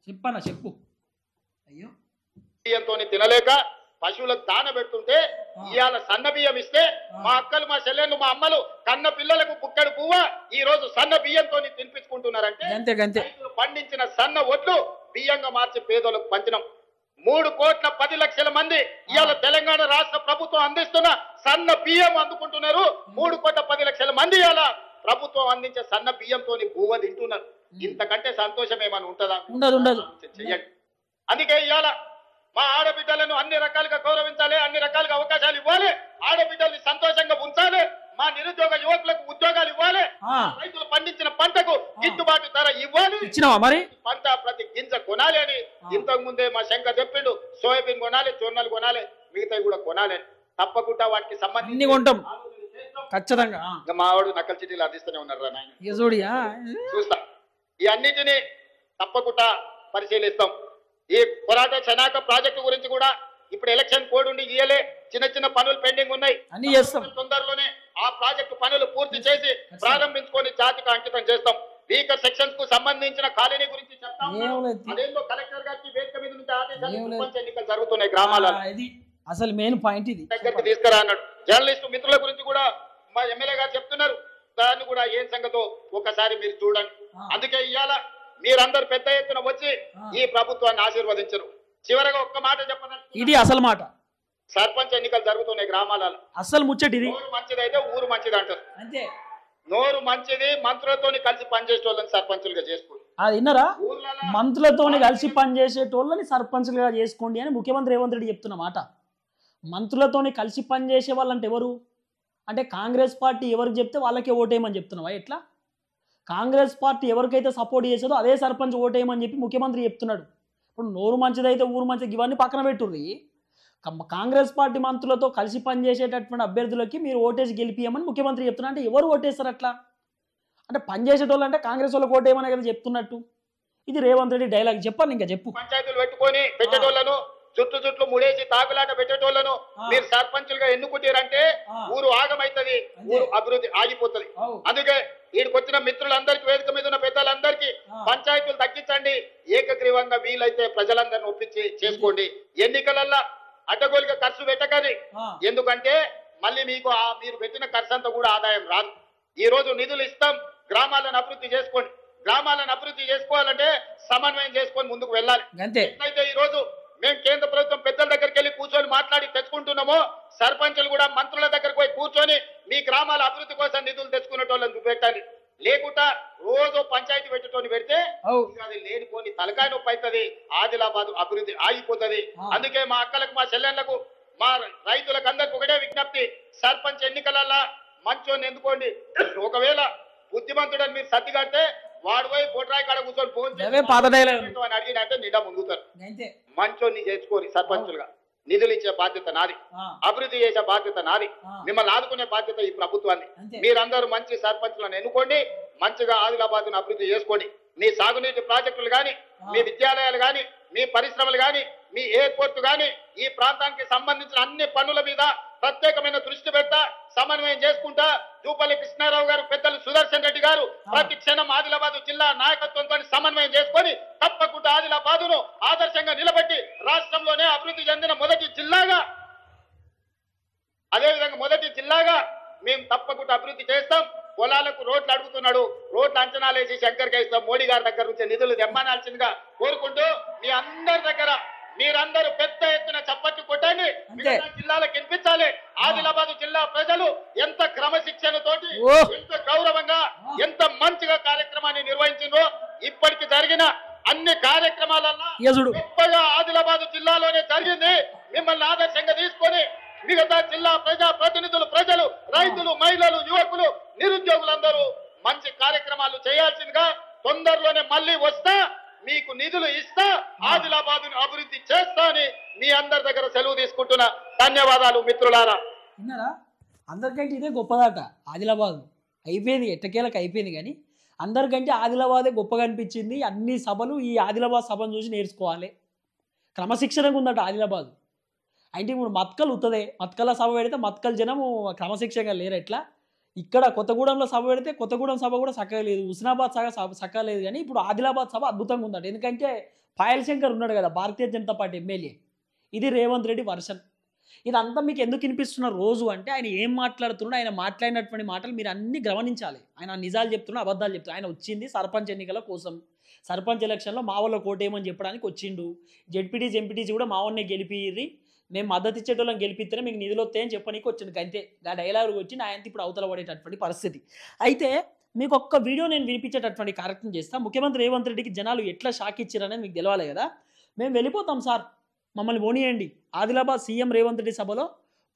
చెప్పన్నా చెప్పు. అయ్యో బియ్యంతో తినలేక పశువులకు దాన పెడుతుంటే ఇవాళ సన్న బియ్యం ఇస్తే మా అక్కలు మా చెల్లెళ్ళు మా అమ్మలు కన్న పిల్లలకు బుక్కడు పువ్వ ఈ రోజు సన్న బియ్యంతో తినిపించుకుంటున్నారంటే పండించిన సన్న ఒట్లు బియ్యంగా మార్చి పేదలకు పంచినాం. 3,10,00,000 మంది ఇవాళ తెలంగాణ రాష్ట్ర ప్రభుత్వం అందిస్తున్న సన్న బియ్యం అందుకుంటున్నారు. 3,10,00,000 మంది ఇవాళ ప్రభుత్వం అందించే సన్న బియ్యంతో బువ్వ తింటున్నారు. ఇంతకంటే సంతోషం ఏమైనా ఉంటుందా? ఉండదు. చెయ్యండి. అందుకే ఇవాళ మా ఆడబిడ్డలను అన్ని రకాలుగా గౌరవించాలి, అన్ని రకాలుగా అవకాశాలు ఇవ్వాలి, ఆడబిడ్డల్ని సంతోషంగా ఉంచాలి, మా నిరుద్యోగ యువకులకు ఉద్యోగాలు ఇవ్వాలి, రైతులు పండించిన పంటకు గిట్టుబాటు ధర ఇవ్వాలి, మరి పంట ప్రతి గింజ కొనాలి అని ఇంతకు ముందే మా శంకర్ చెప్పిండు. సోయాబీన్ కొనాలి, జొన్నలు కొనాలి, మిగతావి కూడా కొనాలి. తప్పకుండా వాటికి సంబంధించి కొంటాం ఖచ్చితంగా. మా వాడు నకల్ చిటీలు అందిస్తూనే ఉన్నారు నాయన, చూస్తా. ఈ అన్నిటినీ తప్పకుండా పరిశీలిస్తాం. ఈ పోరాట చనాక ప్రాజెక్టు గురించి కూడా ఇప్పుడు ఎలక్షన్ కోడ్ ఉండి ఇయ్యలే, చిన్న చిన్న పనులు పెండింగ్ ఉన్నాయి, అన్ని చేస్తాం. తొందరలోనే ఆ ప్రాజెక్టు పనులు పూర్తి చేసి ప్రారంభించుకొని జాతికి అంకితం చేస్తాం. వీకర్ సెక్షన్స్ కు సంబంధించిన కాలనీ గురించి చెప్తాం. అదేందో కలెక్టర్ గారికి వేదిక మీద నుంచి ఆదేశాలు ఎన్నికలు జరుగుతున్నాయి గ్రామాలలో, అసలు మెయిన్ పాయింట్ ఇది దగ్గరికి తీసుకురా అన్నాడు. జర్నలిస్టు మిత్రుల గురించి కూడా మా ఎమ్మెల్యే గారు చెప్తున్నారు, దాన్ని కూడా ఏం సంగతో ఒకసారి మీరు చూడండి. అందుకే ఇవాళ మీరందరూ పెద్ద ఎత్తున వచ్చి ఈ ప్రభుత్వాన్ని ఆశీర్వదించరు. చివరగా ఒక్క మాట చెప్పదండి, ఇది అసలు మాట. సర్పంచ్ ఎన్నికలు జరుగుతున్నాయి గ్రామాలలో. అసలు ముచ్చటి ఇది. నోరు మంచిది అయితే ఊరు మంచిది అంటారు. అంతే, నోరు మంచిది మంత్రులతో కలిసి పనిచేసే వాళ్ళని సర్పంచులుగా చేసుకోండి. అది విన్నారా? మంత్రులతో కలిసి పనిచేసేటోళ్ళని సర్పంచులుగా చేసుకోండి అని ముఖ్యమంత్రి రేవంత్ రెడ్డి చెప్తున్న మాట. మంత్రులతో కలిసి పనిచేసే వాళ్ళంటే ఎవరు? అంటే కాంగ్రెస్ పార్టీ ఎవరికి చెప్తే వాళ్ళకే ఓటేయమని చెప్తున్నావా? ఎట్లా? కాంగ్రెస్ పార్టీ ఎవరికైతే సపోర్ట్ చేసేదో అదే సర్పంచ్ ఓటేయమని చెప్పి ముఖ్యమంత్రి చెప్తున్నాడు. ఇప్పుడు నోరు మంచిదైతే ఊరు మంచిది ఇవన్నీ పక్కన పెట్టుర్రి. కాంగ్రెస్ పార్టీ మంత్రులతో కలిసి పనిచేసేటటువంటి అభ్యర్థులకి మీరు ఓటేసి గెలిపియమని ముఖ్యమంత్రి చెప్తున్నా. అంటే ఎవరు ఓటేస్తారు అట్లా? అంటే పనిచేసేటోళ్ళు అంటే కాంగ్రెస్ వాళ్ళకి ఓటేయమని కదా చెప్తున్నట్టు. ఇది రేవంత్ రెడ్డి డైలాగ్. చెప్పండి, ఇంకా చెప్పు. పంచాయతీలు పెట్టుకొని పెట్టేటోళ్ళను చుట్టూ ముడేసి తాకులాట పెట్టేటోళ్ళను మీరు సర్పంచులుగా ఎన్నుకుంటారంటే ఊరు ఆగమైతుంది, ఊరు అభివృద్ధి ఆగిపోతుంది. అందుకే వీడికి వచ్చిన మిత్రులందరికీ, వేదిక మీద ఉన్న పెద్దలందరికీ పంచాయతీలు తగ్గించండి, ఏకగ్రీవంగా వీలైతే ప్రజలందరిని ఒప్పించి చేసుకోండి. ఎన్నికలల్లో అడ్డగోలుగా ఖర్చు పెట్టకండి. ఎందుకంటే మళ్ళీ మీకు మీరు పెట్టిన ఖర్చు అంతా కూడా ఆదాయం రాదు. ఈ రోజు నిధులు ఇస్తాం, గ్రామాలను అభివృద్ధి చేసుకోండి. గ్రామాలను అభివృద్ధి చేసుకోవాలంటే సమన్వయం చేసుకొని ముందుకు వెళ్ళాలి. అయితే ఈ రోజు మేము కేంద్ర ప్రభుత్వం పెద్దల దగ్గరికి వెళ్ళి కూర్చొని మాట్లాడి తెచ్చుకుంటున్నామో, సర్పంచులు కూడా మంత్రుల దగ్గరకు పోయి కూర్చొని మీ గ్రామాల అభివృద్ధి కోసం నిధులు తెచ్చుకునేటోళ్ళని చూపెట్టాలి. లేకుండా రోజు పంచాయతీ పెట్టేటోని పెడితే అది లేనిపోని తలకాయ నొప్పి అవుతుంది, ఆదిలాబాద్ అభివృద్ధి ఆగిపోతుంది. అందుకే మా అక్కలకు, మా చెల్లెళ్లకు, మా రైతులకు అందరికి ఒకటే విజ్ఞప్తి, సర్పంచ్ ఎన్నికలలో మంచోని ఎందుకోండి. ఒకవేళ బుద్ధిమంతుడని మీరు సర్ది కడితే వాడు పోయి బొట్రాయి కాడ కూర్చొని ఫోన్ అని అడిగినట్టే నిండా ముందుతారు. మంచోని చేసుకోరి సర్పంచులుగా. నిధులు ఇచ్చే బాధ్యత నాది, అభివృద్ధి చేసే బాధ్యత నాది, మిమ్మల్ని ఆదుకునే బాధ్యత ఈ ప్రభుత్వాన్ని. మీరందరూ మంచి సర్పంచులను ఎన్నుకోండి, మంచిగా ఆదిలాబాద్ ను అభివృద్ధి చేసుకోండి. మీ సాగునీటి ప్రాజెక్టులు గాని, మీ విద్యాలయాలు గాని, మీ పరిశ్రమలు గాని, మీ ఎయిర్పోర్ట్ గాని, ఈ ప్రాంతానికి సంబంధించిన అన్ని పనుల మీద ప్రత్యేకమైన దృష్టి పెడతా సమన్వయం చేసుకుంటా. జూపల్లి కృష్ణారావు గారు, పెద్దలు సుదర్శన్ రెడ్డి గారు ప్రతి క్షణం ఆదిలాబాద్ జిల్లా నాయకత్వంతో సమన్వయం చేసుకొని తప్పకుండా ఆదిలాబాద్ ను ఆదర్శంగా నిలబెట్టి రాష్ట్రంలోనే అభివృద్ధి చెందిన మొదటి జిల్లాగా, అదేవిధంగా మొదటి జిల్లాగా మేము తప్పకుండా అభివృద్ధి చేస్తాం. పొలాలకు రోడ్లు అడుగుతున్నాడు, రోడ్లు అంచనాలు వేసి శంకర్కి ఇస్తాం. మోడీ గారి దగ్గర నుంచి నిధులు తెమ్మనాల్సిందిగా కోరుకుంటూ మీ అందరి దగ్గర మీరందరూ పెద్ద ఎత్తున చప్పట్లు కొట్టండి. జిల్లాలకు వినిపించాలి. ఆదిలాబాద్ జిల్లా ప్రజలు ఎంత క్రమశిక్షణతోటి, ఎంత గౌరవంగా, ఎంత మంచిగా కార్యక్రమాన్ని నిర్వహించిందో. ఇప్పటికి జరిగిన అన్ని కార్యక్రమాలలో గొప్పగా ఆదిలాబాద్ జిల్లాలోనే జరిగింది. మిమ్మల్ని ఆదర్శంగా తీసుకొని మిగతా జిల్లా ప్రజా ప్రతినిధులు, ప్రజలు, రైతులు, మహిళలు, యువకులు, నిరుద్యోగులందరూ మంచి కార్యక్రమాలు చేయాల్సిందిగా, తొందరలోనే మళ్ళీ వస్తా, మీకు నిధులు ఇస్తా, ఆదిలాబాద్ అభివృద్ధి చేస్తా అని మీ అందరి దగ్గర సెలవు తీసుకుంటున్నా. ధన్యవాదాలు మిత్రులారా. విన్నారా? అందరికంటే ఇదే గొప్పదాట. ఆదిలాబాద్ అయిపోయింది, ఎట్టకేలకు అయిపోయింది. కానీ అందరికంటే ఆదిలాబాదే గొప్పగా అనిపించింది. అన్ని సభలు ఈ ఆదిలాబాద్ సభను చూసి నేర్చుకోవాలి. క్రమశిక్షణగా ఉందట ఆదిలాబాద్. అంటే ఇప్పుడు మత్కలు ఉత్తదే, మత్కల సభ పెడితే మత్కల జనము క్రమశిక్షణగా లేరు. ఎట్లా ఇక్కడ కొత్తగూడెంలో సభ పెడితే కొత్తగూడెం సభ కూడా చక్కగా లేదు, హుస్నాబాద్ సభ చక్కగా లేదు. కానీ ఇప్పుడు ఆదిలాబాద్ సభ అద్భుతంగా ఉందట. ఎందుకంటే పాయల్ శంకర్ ఉన్నాడు కదా, భారతీయ జనతా పార్టీ ఎమ్మెల్యే. ఇది రేవంత్ రెడ్డి వర్షన్. ఇదంతా మీకు ఎందుకు వినిపిస్తున్న రోజు అంటే ఆయన ఏం మాట్లాడుతున్నాడు, ఆయన మాట్లాడినటువంటి మాటలు మీరు అన్ని గమనించాలి. ఆయన నిజాలు చెప్తున్నా, అబద్ధాలు చెప్తున్నా. ఆయన వచ్చింది సర్పంచ్ ఎన్నికల కోసం, సర్పంచ్ ఎలక్షన్లో మా వాళ్ళ కోటేమని చెప్పడానికి వచ్చిండు. జెడ్పీటీసీ ఎంపీటీసీ కూడా మా వాళ్ళనే గెలిపిర్రి, మేము మద్దతు ఇచ్చేటోళ్ళని గెలిపిస్తేనే మీకు నిధులు వస్తాయని చెప్పడానికి వచ్చింది. అంతే ఆ డైలాగ్ వచ్చి నా ఆయన ఇప్పుడు అవతల పడేటటువంటి పరిస్థితి. అయితే మీకు ఒక్క వీడియో నేను వినిపించేటటువంటి కార్యక్రమం చేస్తాను. ముఖ్యమంత్రి రేవంత్ రెడ్డికి జనాలు ఎట్లా షాక్ ఇచ్చారనేది మీకు తెలవాలి కదా. మేము వెళ్ళిపోతాం సార్, మమ్మల్ని పోనీయండి. ఆదిలాబాద్ సీఎం రేవంత్ రెడ్డి సభలో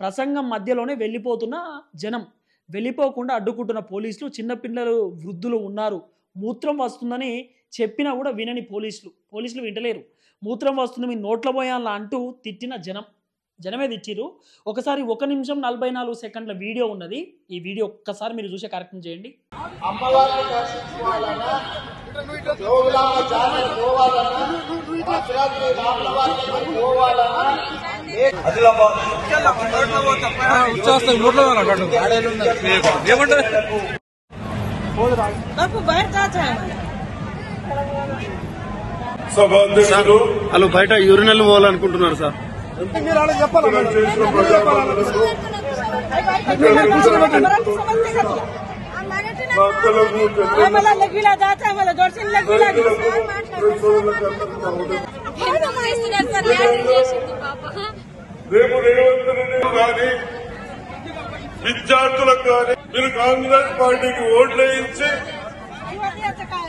ప్రసంగం మధ్యలోనే వెళ్ళిపోతున్న జనం, వెళ్ళిపోకుండా అడ్డుకుంటున్న పోలీసులు, చిన్నపిల్లలు, వృద్ధులు ఉన్నారు. మూత్రం వస్తుందని చెప్పినా కూడా వినని పోలీసులు వింటలేరు. మూత్రం వస్తుంది మీ నోట్లో పోయాలా అంటూ తిట్టిన జనమే తిట్టిరు. ఒకసారి 1 నిమిషం 44 సెకండ్ల వీడియో ఉన్నది. ఈ వీడియో ఒక్కసారి మీరు చూసే కార్యక్రమం చేయండి. అమ్మవారిని దర్శించుకోవాలన్నా, జోగులాంబ జాతర పోవాలన్నా, భద్రాద్రి రాముల వారికి పోవాలన్నా, సభాధ్యక్షులు వాళ్ళు బయట యూరినల్ పోవాలనుకుంటున్నారు సార్. రేపు రేవంత్ రెడ్డి కానీ విద్యార్థులకు కానీ మీరు కాంగ్రెస్ పార్టీకి ఓట్లు వేయించి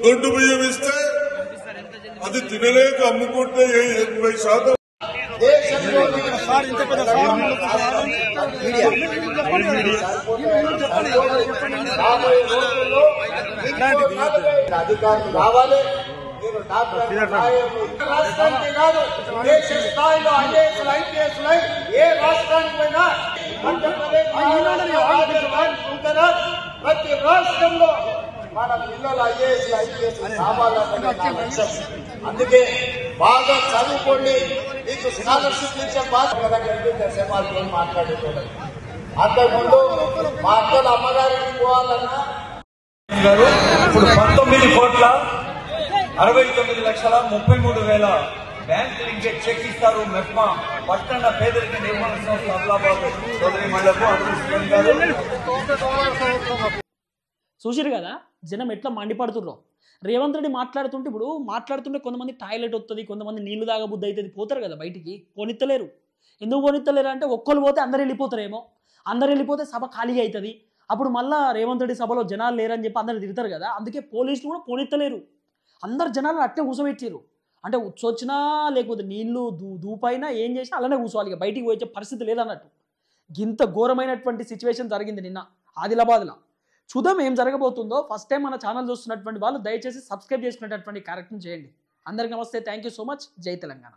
దొడ్డు బియ్యం ఇస్తే అది తినలేక అమ్ముకుంటే 80% అధికారులు రావాలి. మీరు రాష్ట్రానికి కాదు, దేశ స్థాయిలో ఐఏఎస్లు, ఐపీఎస్లు ఏ రాష్ట్రానికి పోయినా ప్రతి రాష్ట్రంలో మన పిల్లలు ఐఏఎస్లు, ఐపీఎస్లు కావాలన్నది. అందుకే బాగా చదువుకోండి, మీకు స్కాలర్షిప్ ఇచ్చే బాధ్యత మాట్లాడేటోళ్ళు. అంతకుముందు మా అక్కల అమ్మగారికి పోవాలన్నా ఇప్పుడు 19,69,33,000 బ్యాంక్ లింకేజ్ చెక్ ఇస్తారు. మెప్మా పట్టణ పేదరిక నిర్మాణ సంస్థ ఆదిలాబాద్ సోదరి మహిళకు చూసిరు కదా జనం ఎట్లా మండిపడుతుర్రో. రేవంత్ రెడ్డి మాట్లాడుతుంటే ఇప్పుడు మాట్లాడుతుంటే కొంతమంది టాయిలెట్ వస్తుంది, కొంతమంది నీళ్లు తాగబుద్ధి అవుతుంది, పోతారు కదా బయటికి. పోనిత్తలేరు. ఎందుకు పోనిత్తలేరు అంటే ఒక్కరు పోతే అందరు వెళ్ళిపోతారేమో, అందరు వెళ్ళిపోతే సభ ఖాళీగా అవుతుంది. అప్పుడు మళ్ళీ రేవంత్ రెడ్డి సభలో జనాలు లేరని చెప్పి అందరు తిడతారు కదా. అందుకే పోలీసులు కూడా పోనిత్తలేరు. అందరు జనాలను అట్టే కూర్చోబెట్టారు. అంటే ఉచ్చొచ్చినా లేకపోతే నీళ్లు దూపైనా ఏం చేసినా అలానే కూర్చోవాలి, ఇక బయటికి వచ్చే పరిస్థితి లేదన్నట్టు. ఇంత ఘోరమైనటువంటి సిచ్యువేషన్ జరిగింది నిన్న ఆదిలాబాద్లో. చూద్దాం ఏం జరగబోతుందో. ఫస్ట్ టైం మన ఛానల్ చూస్తున్నటువంటి వాళ్ళు దయచేసి సబ్స్క్రైబ్ చేసుకునేటటువంటి కార్యక్రమం చేయండి. అందరికీ నమస్తే, థ్యాంక్ యూ సో మచ్. జై తెలంగాణ.